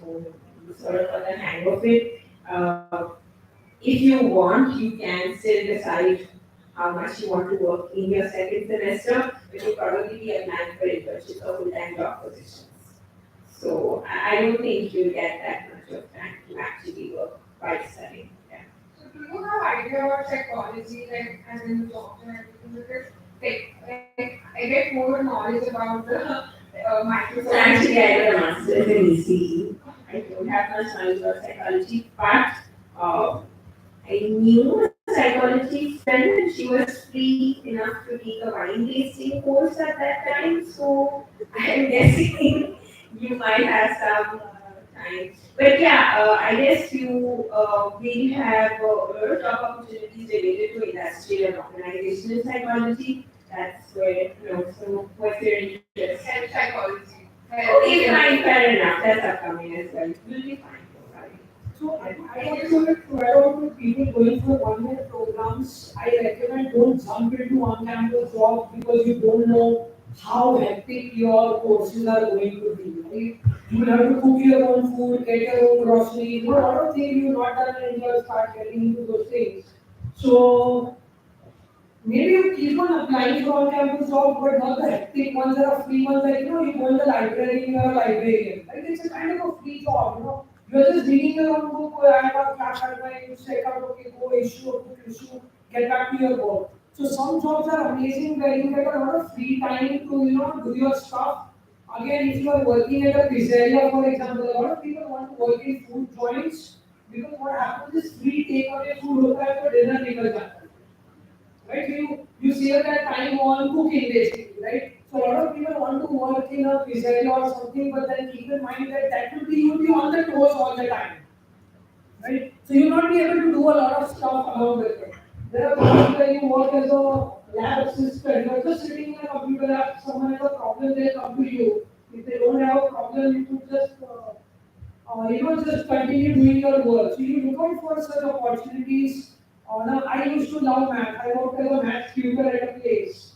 [SPEAKER 4] sort of got the hang of it. If you want, you can still decide how much you want to work in your second semester, but you'll probably be applying for internships or full-time job positions. So I don't think you'll get that much of time to actually work while studying. Yeah.
[SPEAKER 6] So do you have idea about psychology, like as in the jobs and everything? Because like I get more knowledge about the Microsoft.
[SPEAKER 4] So actually, I got a master's in ECE. I don't have much knowledge about psychology, but I knew a psychology friend and she was free enough to take a wine tasting course at that time. So I'm guessing you might have some time. But yeah, I guess you will have a lot of job opportunities related to industrial and organizational psychology. That's where, so what's your interest?
[SPEAKER 6] And psychology.
[SPEAKER 4] Okay, fine, fair enough, that's upcoming as well, we'll be fine, don't worry.
[SPEAKER 2] So I also like to add on to people going for 1 year programs. I recommend don't jump into on-campus job because you don't know how hectic your courses are going to be, right? You will have to cook your own food, get your own groceries, a lot of things you've not done and you'll start getting into those things. So maybe you keep on applying for on-campus jobs, but not the hectic ones. There are free ones like, you go in the library, you are a librarian. Like it's a kind of a free job. You're just reading your own book, I have a class at night, you check out, okay, go issue a book, issue, get back to your work. So some jobs are amazing where you get a lot of free time to, do your stuff. Again, if you are working at a pizzeria, for example, a lot of people want to work in food joints because what happens is free takeaway food होता है तो dinner निकल जाता है. Right? You save that time on cooking basically, right? So a lot of people want to work in a pizzeria or something, but then keep in mind that will be you'll be on the toes all the time, right? So you'll not be able to do a lot of stuff along with it. There are times where you work as a lab assistant, you're just sitting in a computer lab, someone has a problem, they come to you. If they don't have a problem, you could just just continue doing your work. So you look out for such opportunities. Now, I used to love math. I worked as a math tutor at a place.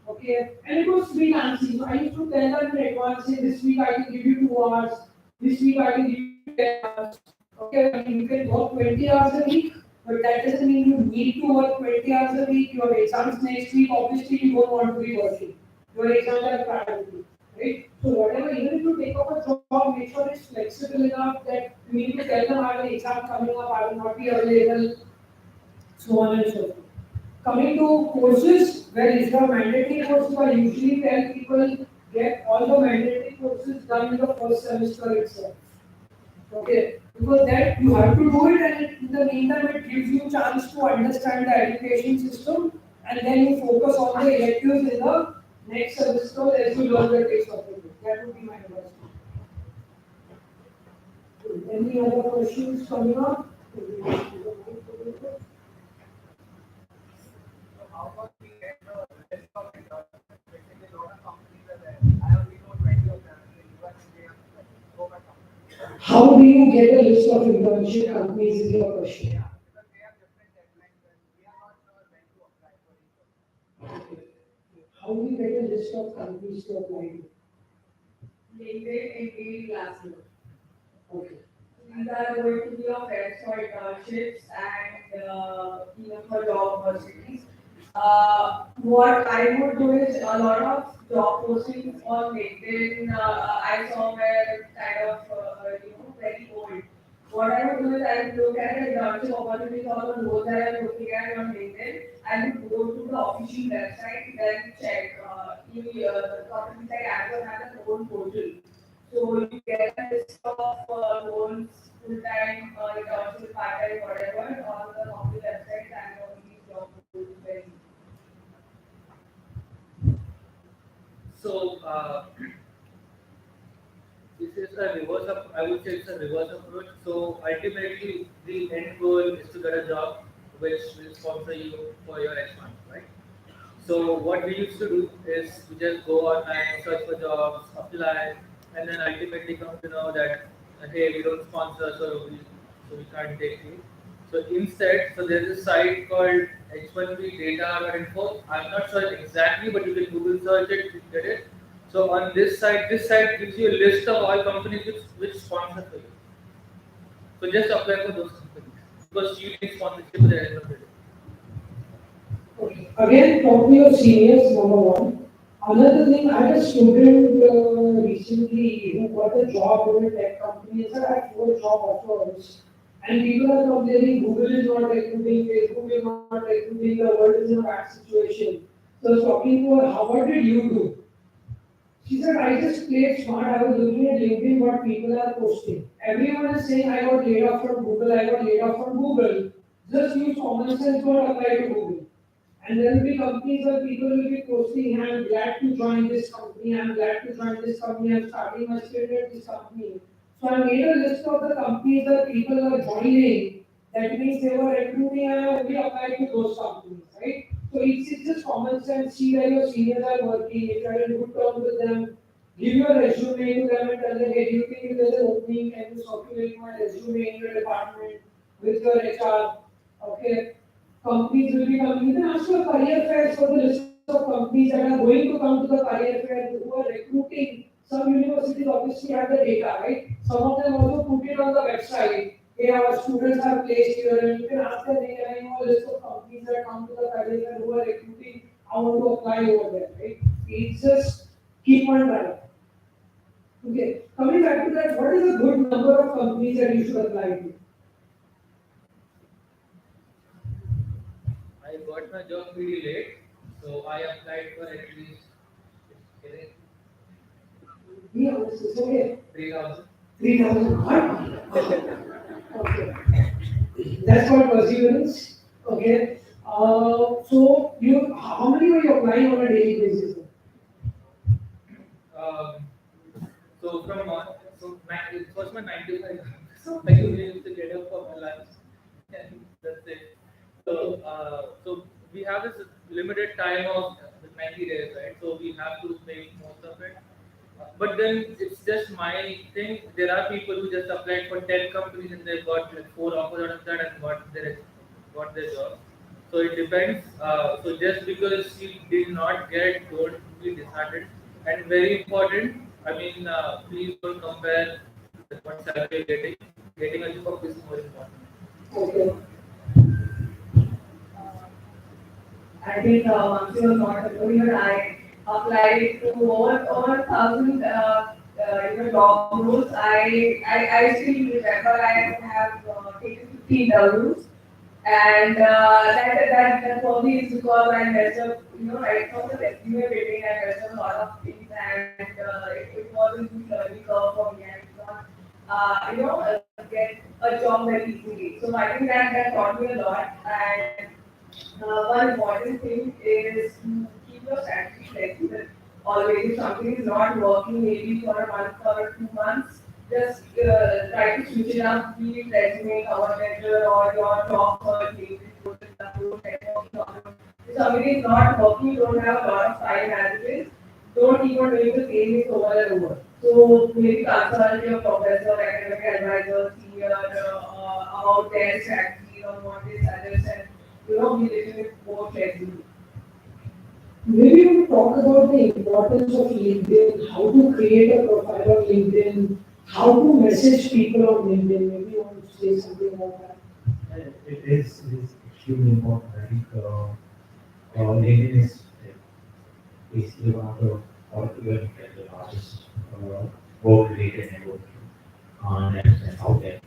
[SPEAKER 2] Okay, and it was freelancing. So I used to tell them in advance, say this week I can give you 2 hours, this week I can give you 10 hours. Okay, I mean, you can work 20 hours a week, but that doesn't mean you need to work 20 hours a week. Your exams next week, obviously you don't want to be working. Your exams are priority, right? So whatever, even if you take up a job, make sure it's flexible enough that you need to tell them I have an exam coming up, I will not be available, so on and so forth. Coming to courses, where if you are mandatory courses, I usually tell people get all the mandatory courses done in the first semester itself. Okay, because that you have to do it, and in the meantime, it gives you chance to understand the education system, and then you focus on the electives in the next semester as you learn the taste of the book. That would be my advice. Any other questions coming up? How do you get a list of internship companies is your question. How do you get a list of companies to apply to?
[SPEAKER 6] LinkedIn, Indeed, Glassdoor.
[SPEAKER 2] Okay.
[SPEAKER 6] These are going to be your friends for internships and even for job opportunities. What I would do is a lot of job postings on LinkedIn. I saw were kind of very old. What I would do is I would look at the internship opportunities or the roles that I'm looking at on LinkedIn. I would go to the official website, then check. The companies like Amazon has their own portal. So you get a list of roles, full-time, internship, part-time, whatever, on the company website and on these job roles very.
[SPEAKER 7] So this is a reverse. I would say it's a reverse approach. So ultimately, the end goal is to get a job which will sponsor you for your next month, right? So what we used to do is we just go online, search for jobs, apply, and then ultimately come to know that hey, we don't sponsor, so we can't take you. So instead, so there's a site called H1B data.info. I'm not sure exactly, but you can Google search it, you get it. So on this site gives you a list of all companies which sponsor for you. So just apply for those companies because you need sponsorship at the end of the day.
[SPEAKER 2] Okay. Again, talk to your seniors, number one. Another thing, I had a student recently who got a job in a tech company and said, I have 4 job offers. And people are complaining Google is not recruiting, Facebook is not recruiting, the world is in a bad situation. So I was talking to her, what did you do? She said, I just played smart. I was looking at LinkedIn what people are posting. Everyone is saying, I got laid off from Google, I got laid off from Google. Just use common sense, don't apply to Google. And there will be companies where people will be posting, I'm glad to join this company, I'm glad to join this company, I'm starting my career at this company. So I made a list of the companies that people are joining. That means they were recruiting and I only applied to those companies, right? So it's just common sense. See where your seniors are working. If you are in good terms with them, give your resume to them and tell them, hey, do you think there's an opening? Can you circulate my resume in your department with your HR? Okay. Companies will be coming. You can ask for career fairs for the list of companies that are going to come to the career fair who are recruiting. Some universities obviously have the data, right? Some of them also put it on the website. Hey, our students are placed here, and you can ask them, hey, can I know a list of companies that come to the career fair who are recruiting? I want to apply over there, right? It's just keep on trying. Okay, coming back to that, what is a good number of companies that you should apply to?
[SPEAKER 7] I got my job pretty late, so I applied for at least
[SPEAKER 2] Be honest, it's okay.
[SPEAKER 7] 3,000.
[SPEAKER 2] 3,000 what? Okay. That's called perseverance. Okay. So how many are you applying on a daily basis?
[SPEAKER 7] So from it was my 9 to 5. So I used to get up for my lunch, and that's it. So we have this limited time of 90 days, right? So we have to make most of it. But then it's just my thing. There are people who just applied for 10 companies and they got like 4 offers out of that and got their job. So it depends. So just because you did not get, don't be disheartened. And very important, I mean, please don't compare with what salary you're getting. Getting a job is more important.
[SPEAKER 2] Okay.
[SPEAKER 6] I think once you were not earlier, I applied to over 1,000 job roles. I still remember I have taken 15 interviews, and that probably is because I messed up, right from the resume building, I messed up a lot of things, and it wasn't good learning curve for me. I did not, get a job very easily. So I think that taught me a lot. And one important thing is to keep your strategy flexible. Always, if something is not working, maybe for a month or 2 months, just try to switch it up, be it resume, cover letter, or your job search, maybe go to the network. If something is not working, you don't have a lot of time as it is, don't keep on doing the same thing over and over. So maybe consult your professor, academic advisor, senior about their strategies on what they suggest, and be little bit more flexible.
[SPEAKER 2] Maybe you want to talk about the importance of LinkedIn, how to create a profile on LinkedIn, how to message people on LinkedIn. Maybe you want to say something about that.
[SPEAKER 5] It is extremely important. I think LinkedIn is basically one of the largest work-related networking networks out there.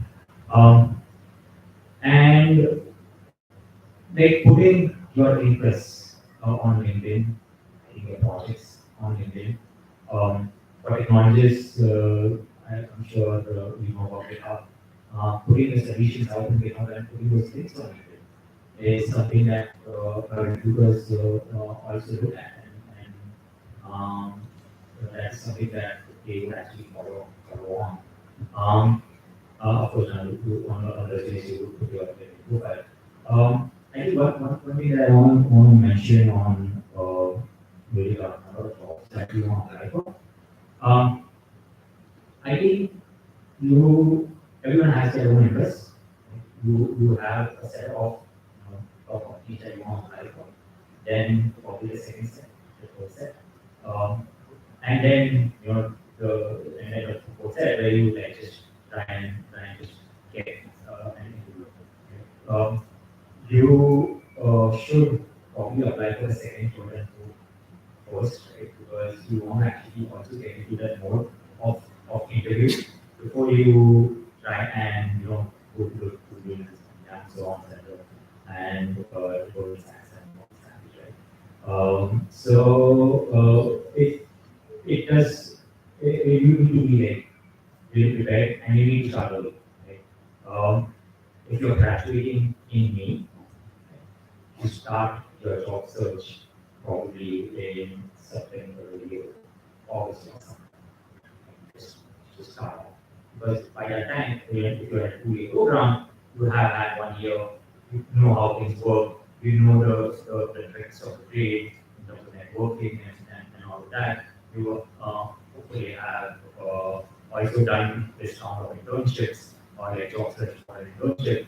[SPEAKER 5] And like putting your interests on LinkedIn, your projects on LinkedIn, for technologists, I'm sure you know about GitHub. Putting the solutions out in GitHub and putting those things on LinkedIn is something that recruiters also look at, and that's something that they would actually follow on. Of course, on the resume you put your profile. I think one thing that I want to mention on really a number of jobs that you want to apply for. I think everyone has their own interests. You have a set of companies that you want to apply for. Then probably the second set, the third set, and then the fourth set where you like just try and just get an interview. You should probably apply for the second, third, and fourth first, right? Because you want to actually also get into that mode of interview before you try and go to the and so on and go to science and all that, right? So it does you need to be like really prepared and you need to start early, right? If you're graduating in May, you start your job search probably in September or August or something. Just start off. Because by that time, if you're at a 2-year program, you have had 1 year, you know how things work, you know the tricks of the trade in terms of networking and all of that. You hopefully have also done this round of internships or like job search for an internship.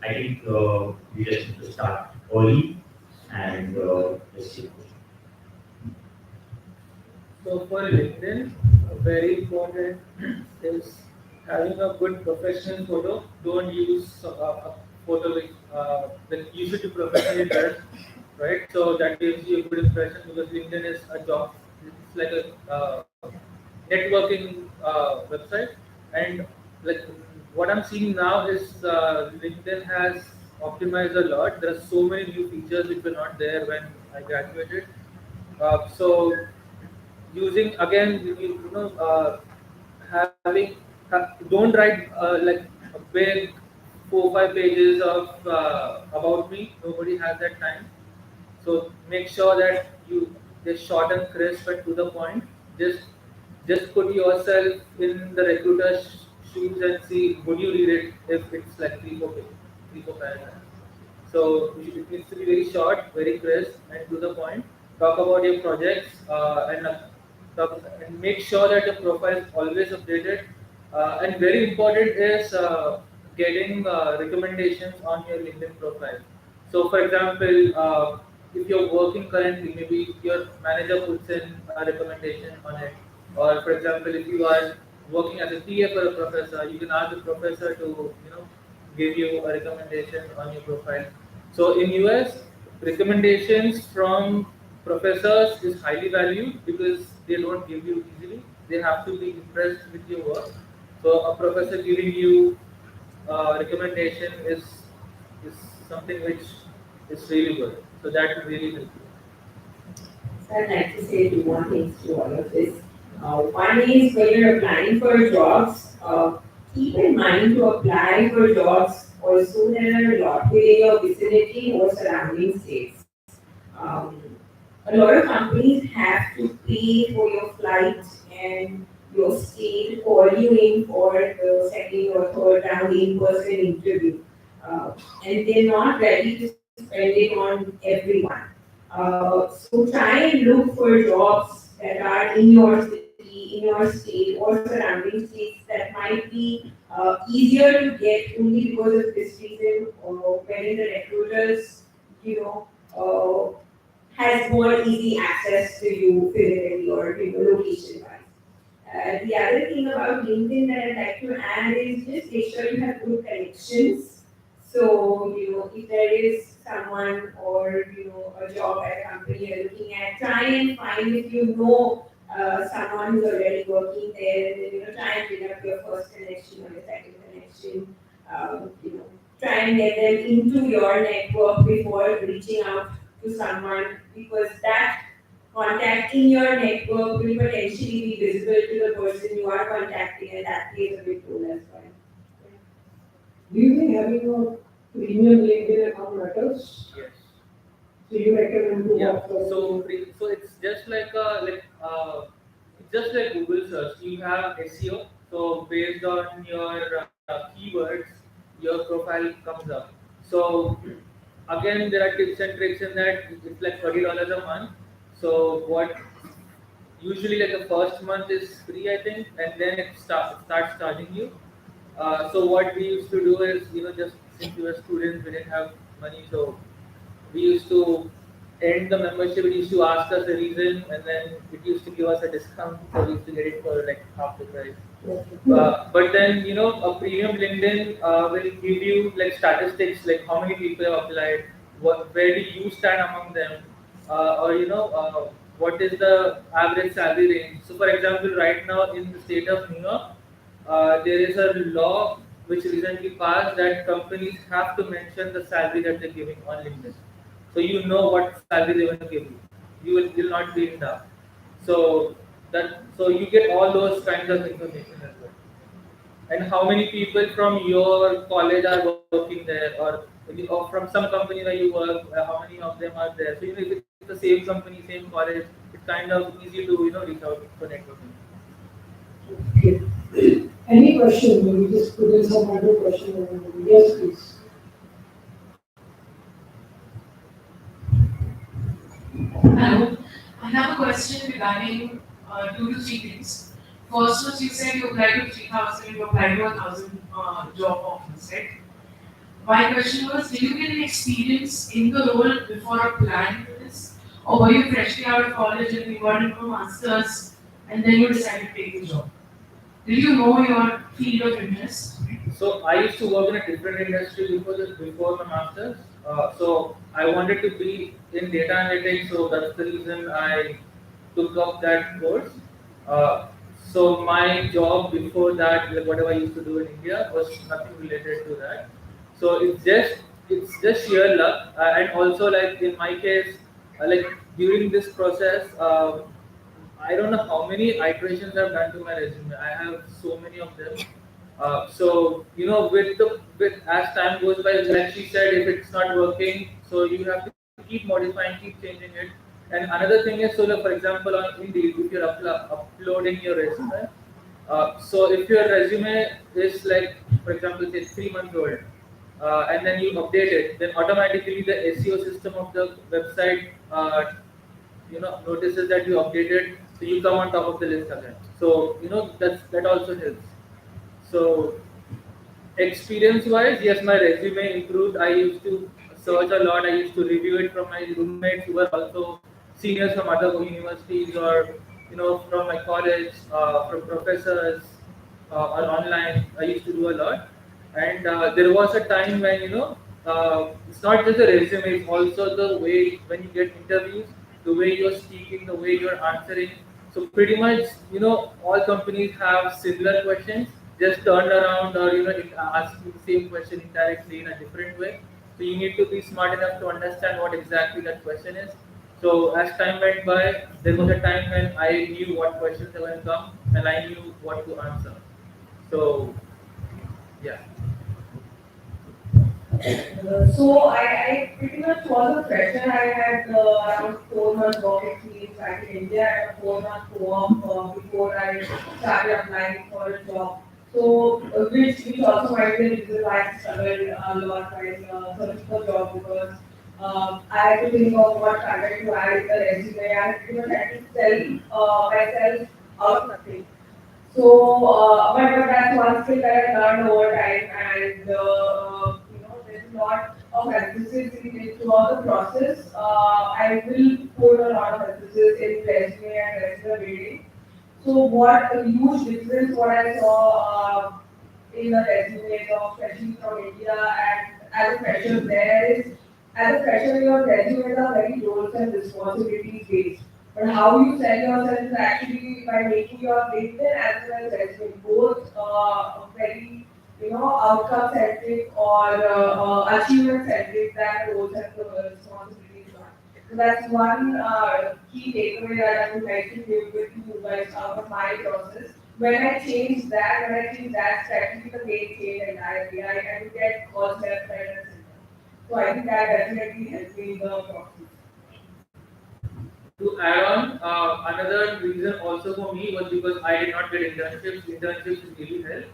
[SPEAKER 5] I think you just need to start early and just keep pushing.
[SPEAKER 7] So for LinkedIn, very important is having a good professional photo. Don't use a photo with usually professionally dressed, right? So that gives you a good impression because LinkedIn is a job. It's like a networking website, and like what I'm seeing now is LinkedIn has optimized a lot. There are so many new features which were not there when I graduated. So using again you know having don't write like a big 4 5 pages of about me. Nobody has that time, so make sure that you just short and crisp and to the point. Just put yourself in the recruiter's shoes and see would you read it if it's like 3 4 paragraphs. So it needs to be very short, very crisp, and to the point. Talk about your projects and make sure that your profile is always updated. And very important is getting recommendations on your LinkedIn profile. So, for example, if you're working currently, maybe your manager puts in a recommendation on it. Or, for example, if you are working as a TA for a professor, you can ask the professor to give you a recommendation on your profile. So in US, recommendations from professors is highly valued because they don't give you easily. They have to be impressed with your work. So a professor giving you recommendation is something which is really good. So that will really help you.
[SPEAKER 4] So I'd like to say two more things to all of this. One is when you're applying for jobs, keep in mind to apply for jobs also there are a lot within your vicinity or surrounding states. Um, a lot of companies have to pay for your flight and your stay to call you in for the second or third round in-person interview. And they're not ready to spend it on everyone. So try and look for jobs that are in your city, in your state, or surrounding states that might be easier to get only because of this reason, or wherein the recruiters, has more easy access to you physically or location wise. The other thing about LinkedIn that I'd like to add is just make sure you have good connections. So, if there is someone or, a job at a company you're looking at, try and find if you know someone who's already working there, and then, try and bring up your first connection or your second connection. Try and get them into your network before reaching out to someone, because that contact in your network will potentially be visible to the person you are contacting, and that plays a big role as well.
[SPEAKER 2] Do you think having a premium LinkedIn account matters?
[SPEAKER 7] Yes.
[SPEAKER 2] So you recommend to
[SPEAKER 7] Yeah.
[SPEAKER 2] opt for
[SPEAKER 7] So it's just like it's just like Google search. You have SEO. So based on your keywords, your profile comes up. So again, there are tips and tricks in that. It's like $30 a month. So what usually like the first month is free, I think, and then it starts charging you. So what we used to do is, just since we were students, we didn't have money, so we used to end the membership. It used to ask us a reason, and then it used to give us a discount, so we used to get it for like half the price. But then a premium LinkedIn will give you like statistics, like how many people have applied, where do you stand among them, or what is the average salary range. So, for example, right now in the state of New York, there is a law which recently passed that companies have to mention the salary that they're giving on LinkedIn. So you know what salary they're going to give you. You will not be in doubt. So you get all those kinds of information as well. And how many people from your college are working there, or from some company where you work, how many of them are there. So if it's the same company, same college, it's kind of easy to reach out for networking.
[SPEAKER 2] any question. Maybe just put in some other question. Yes, please.
[SPEAKER 9] Hello. I have a question regarding 2 to 3 things. First was you said you applied to 3,000, you applied to 1,000 job offers, right? My question was, did you get an experience in the role before applying to this? Or were you freshly out of college and you got into a master's and then you decided to take the job? Did you know your field of interest?
[SPEAKER 7] So I used to work in a different industry before my masters. So I wanted to be in data analytics, so that's the reason I took up that course. Uh, so my job before that, like whatever I used to do in India, was nothing related to that. So it's just sheer luck, and also like in my case, like during this process, I don't know how many iterations I've done to my resume. I have so many of them. So with as time goes by, like she said, if it's not working, so you have to keep modifying, keep changing it. And another thing is, so like, for example, on Indeed, if you're uploading your resume, so if your resume is like, for example, say 3 months old, and then you update it, then automatically the SEO system of the website, notices that you updated, so you come on top of the list again. So that also helps. So experience wise, yes, my resume improved. I used to search a lot. I used to review it from my roommates who were also seniors from other universities, or from my college, from professors, or online. I used to do a lot. And there was a time when it's not just the resume, it's also the way when you get interviews, the way you're speaking, the way you're answering. So pretty much, all companies have similar questions, just turned around, or asking the same question indirectly in a different way. So you need to be smart enough to understand what exactly that question is. So as time went by, there was a time when I knew what questions were going to come, and I knew what to answer. So yeah.
[SPEAKER 6] So I pretty much was a fresher. I had around 4 months work experience back in India and a 4 month co-op before I started applying for a job. So which also might be a reason why I struggled a lot while searching for a job, because I had to think of what content to add in the resume. I pretty much had to sell myself out of nothing. So, but that's one skill that I learned over time, and there's a lot of emphasis throughout the process. I will put a lot of emphasis in resume and resume building. So, what a huge difference what I saw in the resume of especially from India and as a fresher there is, as a fresher your resumes are very roles and responsibilities based. But how you sell yourself is actually by making your LinkedIn as well as resume both very outcome centric or achievement centric than roles and responsibilities are. So that's one key takeaway that I would like to give with you guys out of my process. When I changed that strategy, the game changed entirely. I could get calls left, right, and center. So I think that definitely helped me in the process.
[SPEAKER 7] To add on, another reason also for me was because I did not get internships. Internships really help.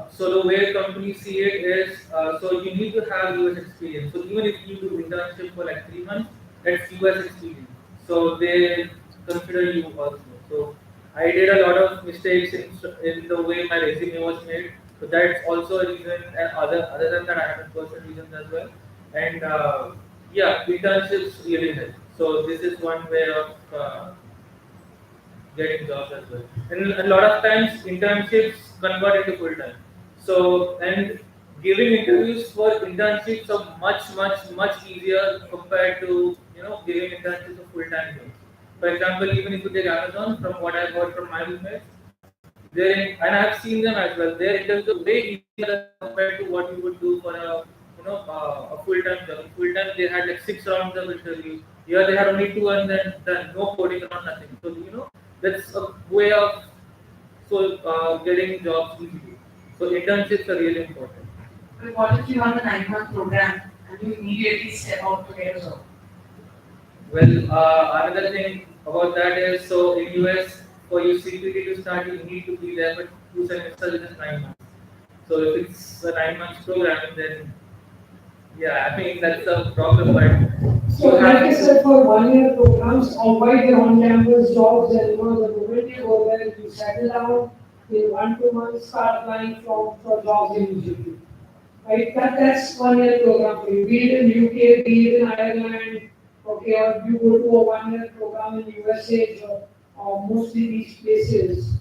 [SPEAKER 7] So the way companies see it is, so you need to have US experience. So even if you do internship for like 3 months, that's US experience. So they consider you also. So I did a lot of mistakes in the way my resume was made. So that's also a reason, and other than that, I have personal reasons as well. And yeah, internships really help. So this is one way of getting jobs as well. And a lot of times internships convert into full time. So and giving interviews for internships are much easier compared to giving internships for full time jobs. For example, even if you take Amazon, from what I've heard from my roommates, and I've seen them as well. Their interviews are way easier compared to what you would do for a full time job. Full time they had like 6 rounds of interviews. Here they had only two, and then done, no coding around, nothing. So that's a way of getting jobs easily. So internships are really important.
[SPEAKER 9] But what if you have a 9 month program and you immediately step out to get a job?
[SPEAKER 7] Well, another thing about that is, so in US, for your CPT to start, you need to be there for 2 semesters, which is 9 months. So if it's a 9 months program, then yeah, I mean that's a problem. But
[SPEAKER 2] So like I said, for 1 year programs, avoid the on-campus jobs and the moment you go there, you settle down, in 1-2 months, start applying for jobs immediately. Right, that's 1 year program for you. Be it in UK, be it in Ireland, okay, or you go to a 1 year program in USA or mostly these places.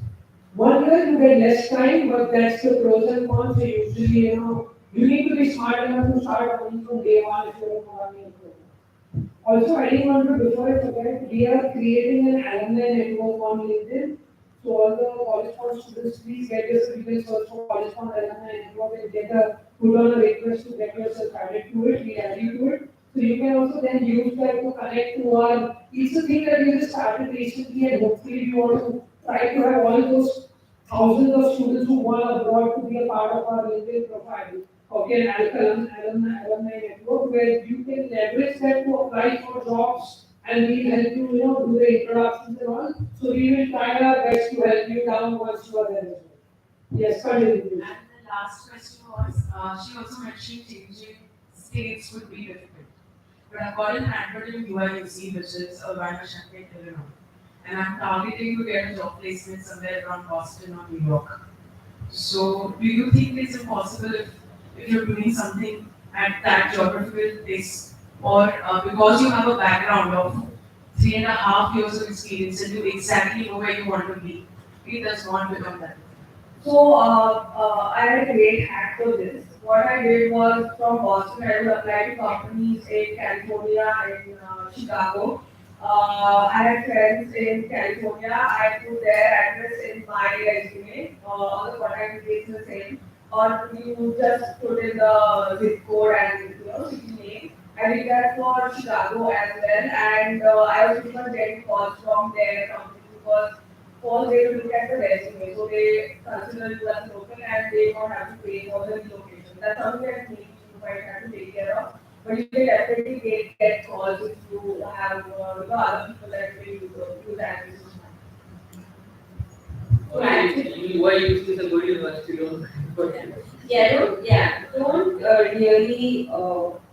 [SPEAKER 2] 1 year you get less time, but that's the pros and cons. So usually, you need to be smart enough to start earning from day one if you're in a 1 year program. Also, I didn't want to, before I forget, we are creating an alumni network on LinkedIn. So all the college fund students, please get yourself, you can search for college fund alumni network and put on a request to get yourself added to it, we add you to it. So you can also then use that to connect to our, it's a thing that we just started recently and hopefully we want to try to have all those thousands of students who want abroad to be a part of our LinkedIn profile. Okay, an alumni network where you can leverage that to apply for jobs and we'll help you, do the introductions and all. So we will try our best to help you down once you are there as well. Yes, continue.
[SPEAKER 9] And the last question was, she also mentioned changing states would be difficult. But I've got an advert in UIUC, which is Urbana Champaign, Illinois. And I'm targeting to get a job placement somewhere around Boston or New York. So do you think it's impossible if you're doing something at that geographical place? Or because you have a background of 3.5 years of experience and you exactly know where you want to be, it does not become that.
[SPEAKER 6] So I had a great hack for this. What I did was from Boston, I would apply to companies in California, in Chicago. I had friends in California. I put their address in my resume. All the contact details are the same. Or you just put in the zip code and city name. I did that for Chicago as well, and I was pretty much getting calls from their company because first they will look at the resume, so they consider you as local and they don't have to pay for the relocation. That's something that maybe you might have to take care of. But you can definitely get calls if you have other people that will use that.
[SPEAKER 7] Why use this a good university loan?
[SPEAKER 4] Don't really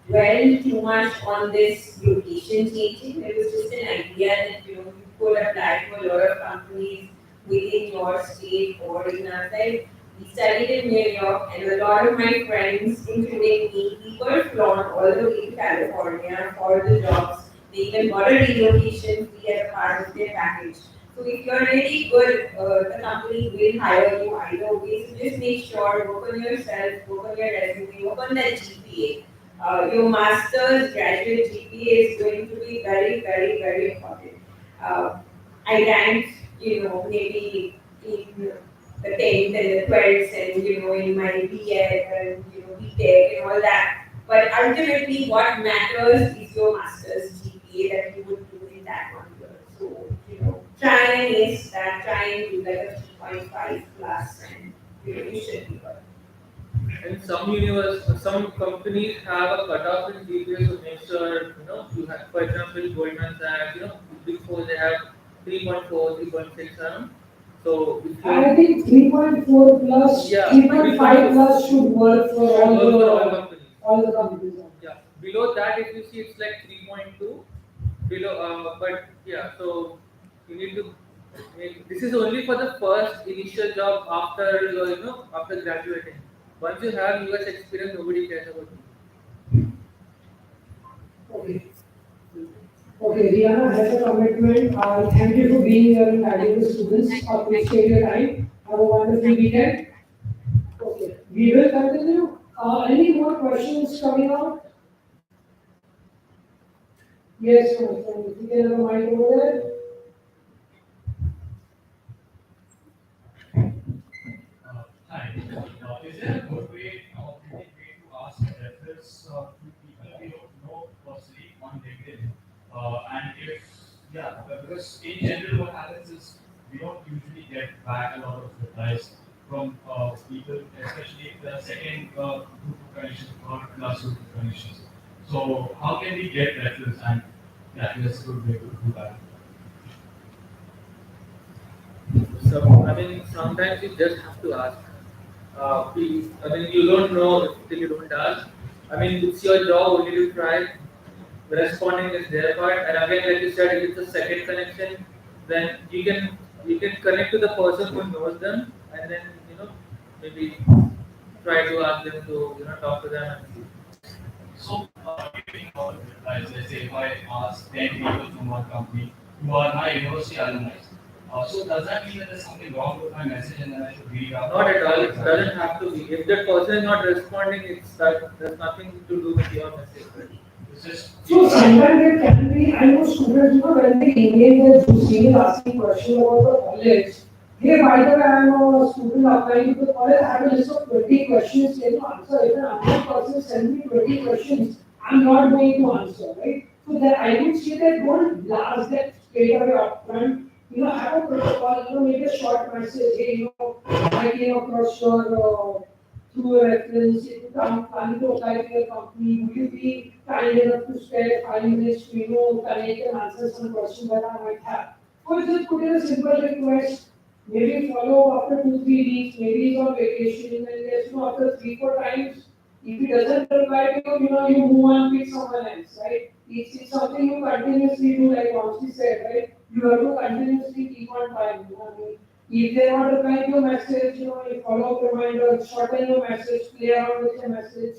[SPEAKER 4] dwell too much on this location changing. It was just an idea that you could apply to a lot of companies within your state or in outside. We studied in New York, and a lot of my friends, including me, we were flown all the way to California for the jobs. They even got a relocation fee as a part of their package. So if you're really good, the company will hire you either way. So just make sure, work on yourself, work on your resume, work on that GPA. Your master's graduate GPA is going to be very, very, very important. I ranked, maybe in the 10th and the 12th and, in my BEd and, BTech and all that. But ultimately, what matters is your master's GPA that you would do in that 1 year. So, try and ace that, try and do like a 3.5 plus and, you should be good.
[SPEAKER 7] And some companies have a cutoff in GPA to make sure, you have, for example, Goldman Sachs, before they have 3.4, 3.6 around. So if you,
[SPEAKER 2] I think 3.4 plus, 3.5 plus should work for all the companies.
[SPEAKER 7] Yeah, below that, if you see, it's like 3.2. Below, but yeah, so you need to make. This is only for the first initial job after after graduating. Once you have US experience, nobody cares about you.
[SPEAKER 2] Okay. Okay, Rihanna has a commitment. Thank you for being here and guiding the students. Appreciate your time. Have a wonderful weekend. Okay, we will continue. Any more questions coming out? Yes, my friend. If you can have a mic over there.
[SPEAKER 10] Hi. Is there a good way, authentic way to ask referrals to people we don't know personally on LinkedIn? And because in general what happens is we don't usually get back a lot of replies from people, especially if the second group of connections or class group of connections. So how can we get referrals? And that's a good way to do that.
[SPEAKER 7] So, sometimes you just have to ask. Please, you don't know till you don't ask. It's your job only to try. responding is their part. And again, like you said, if it's a second connection, then you can connect to the person who knows them, and then maybe try to ask them to talk to them and see.
[SPEAKER 10] So, if you think about it, right, let's say if I ask 10 people from one company who are my university alumni, so does that mean that there's something wrong with my message and then I should read out?
[SPEAKER 7] Not at all. It doesn't have to be. If that person is not responding, there's nothing to do with your message. Right?
[SPEAKER 10] It's just
[SPEAKER 2] So sometimes it can be, I know students, when they email their senior asking question about the college, hey, by the way, I am a student applying to the college, I have a list of 20 questions, can you answer? If an unknown person sends me 20 questions, I'm not going to answer, right? So that I would say that don't blast that straight away upfront. Have a protocol, make a short message, hey, I came across your through a reference, if you come planning to apply to your company, would you be kind enough to spare 5 minutes to, connect and answer some questions that I might have? Or just put in a simple request, maybe follow after 2-3 weeks, maybe he's on vacation, and there's after 3-4 times. If he doesn't reply to you, you move on with someone else, right? It's something you continuously do, like Vamsi said, right? You have to continuously keep on trying. If they want to reply to your message, you follow up reminder, shorten your message, play around with your message,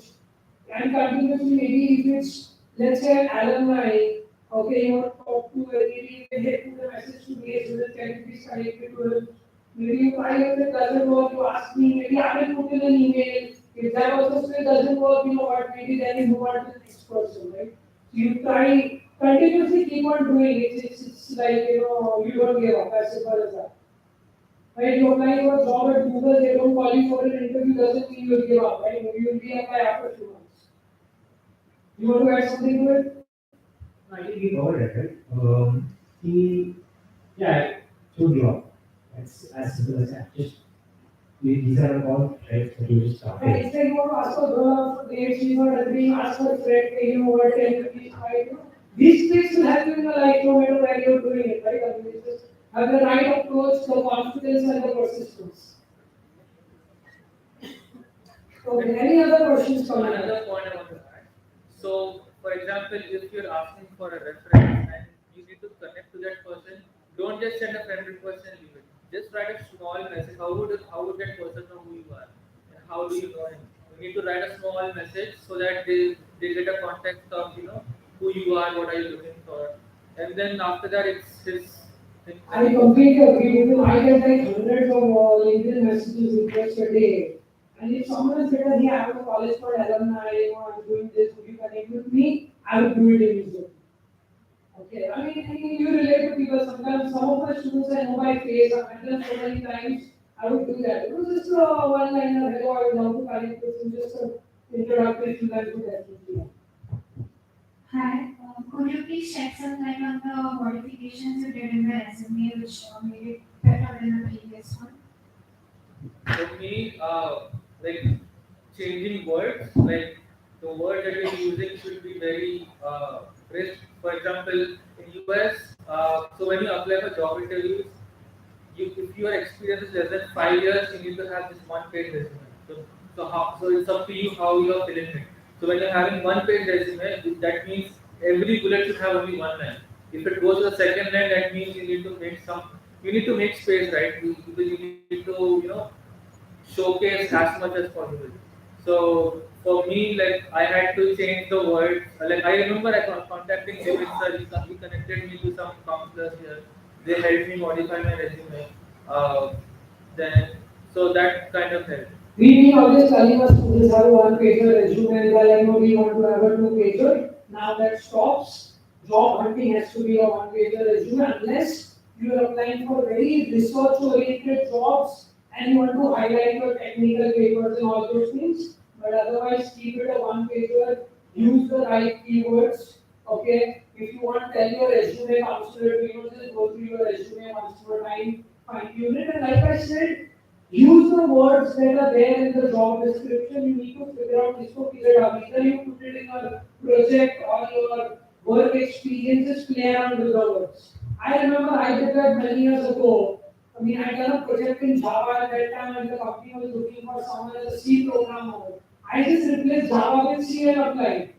[SPEAKER 2] and continuously, maybe if it's, let's say, an alumni, okay, you want to talk to maybe put a message to me, so that can you please connect it to him. Maybe you try, if it doesn't work, you ask me, maybe I will put in an email. If that also still doesn't work, what, maybe then you move on to the next person, right? So you try, continuously keep on doing it. It's like, you don't give up, as simple as that. Right, you apply for a job at Google, they don't call you for an interview, doesn't mean you'll give up, right? Maybe you'll be apply after 2 months. You want to add something to it?
[SPEAKER 5] I think we covered it, right? I told you all. It's as simple as that. Just these are all traits that you just started.
[SPEAKER 2] Right, it's like you want to ask for girl for dates, agreeing, ask for a friend, pay you over 10 rupees, right? These things will help you in your life no matter where you're doing it, right? I mean, it's just have the right approach, the confidence, and the persistence. Okay, any other questions from you?
[SPEAKER 7] Another point I want to add. So, for example, if you're asking for a reference and you need to connect to that person, don't just send a friend request and leave it. Just write a small message. How would that person know who you are? And how do you know him? You need to write a small message so that they get a context of who you are, what are you looking for, and then after that it's his.
[SPEAKER 2] I completely agree with you. I get like hundreds of LinkedIn messages requests a day. And if someone said that, hey, I have a college for alumni, I'm doing this, would you connect with me? I would do it immediately. Okay, I mean, you relate to people sometimes. Some of my students I know by face, I've met them so many times. I would do that. It was just a one-liner, hello, I would love to connect with you, just an introductory to that would definitely.
[SPEAKER 8] Hi, could you please shed some light on the modifications you did in the resume which made it better than the previous one?
[SPEAKER 7] For me, like changing words, like the word that you're using should be very crisp. For example, in US, so when you apply for job interviews, if your experience is less than 5 years, you need to have this one-page resume. So it's up to you how you are filling it. So when you're having one-page resume, that means every bullet should have only one line. If it goes to the second line, that means you need to make space, right? Because you need to, showcase as much as possible. So for me, like I had to change the words. Like I remember I was contacting David sir. He connected me to some counselors here. They helped me modify my resume. Then so that kind of helped.
[SPEAKER 2] We always telling us students have a one-pager resume and we want to have a two-pager. Now that stops. Job hunting has to be a one-pager resume unless you are applying for very research-oriented jobs and you want to highlight your technical papers and all those things. But otherwise, keep it a one-pager. Use the right keywords. Okay. If you want to tell your resume counselor to just go through your resume once more time, fine-tune it. And like I said, use the words that are there in the job description. You need to figure out this for period. Either you put it in your project or your work experiences, play around with the words. I remember I did that many years ago. I mean, I done a project in Java at that time, and the company was looking for someone as a C programmer. I just replaced Java with C and applied.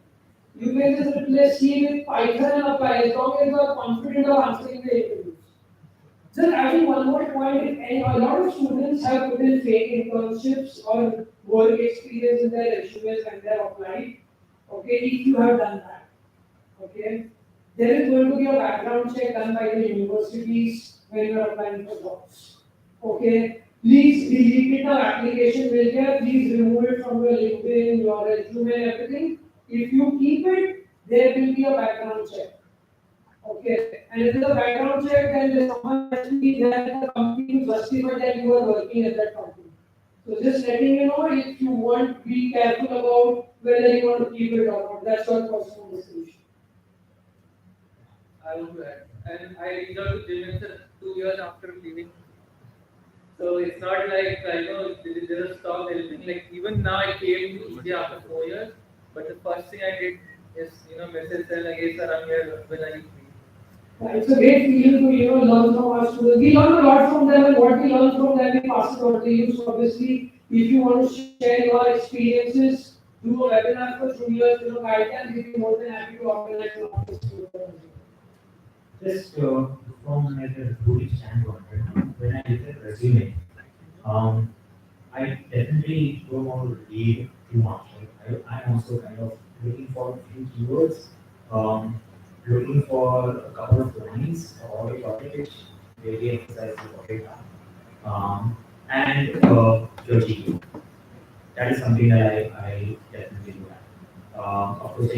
[SPEAKER 2] You can just replace C with Python and apply as long as you are confident of answering the interviews. Just adding one more point, a lot of students have put in fake internships or work experience in their resumes when they are applied. Okay, if you have done that, okay, there is going to be a background check done by the universities when you are applying for jobs. Okay, please delete it the application will get, please remove it from your LinkedIn, your resume, and everything. If you keep it, there will be a background check. Okay, and if there's a background check, then there's someone has to be there at the company to justify that you are working at that company. So just letting you know, if you want, be careful about whether you want to keep it or not. That's your personal decision.
[SPEAKER 7] I want to add. And I reached out to Jim 2 years after leaving. So it's not like there's a stop anything. Like even now I came to India after 4 years, but the first thing I did is message them like, hey sir, I'm here when I need free.
[SPEAKER 2] It's a great feeling to learn from our students. We learn a lot from them, and what we learn from them we pass it on to you. So obviously, if you want to share your experiences, do a webinar for juniors, guide them. We'll be more than happy to organize an office tour.
[SPEAKER 5] Just from like a recruiting standpoint, right? When I look at resume, I definitely don't want to read too much. Right? I'm also kind of looking for a few keywords, looking for a couple of lines or a topic which really emphasizes what they have, and your GQ. That is something that I definitely do have. Of course,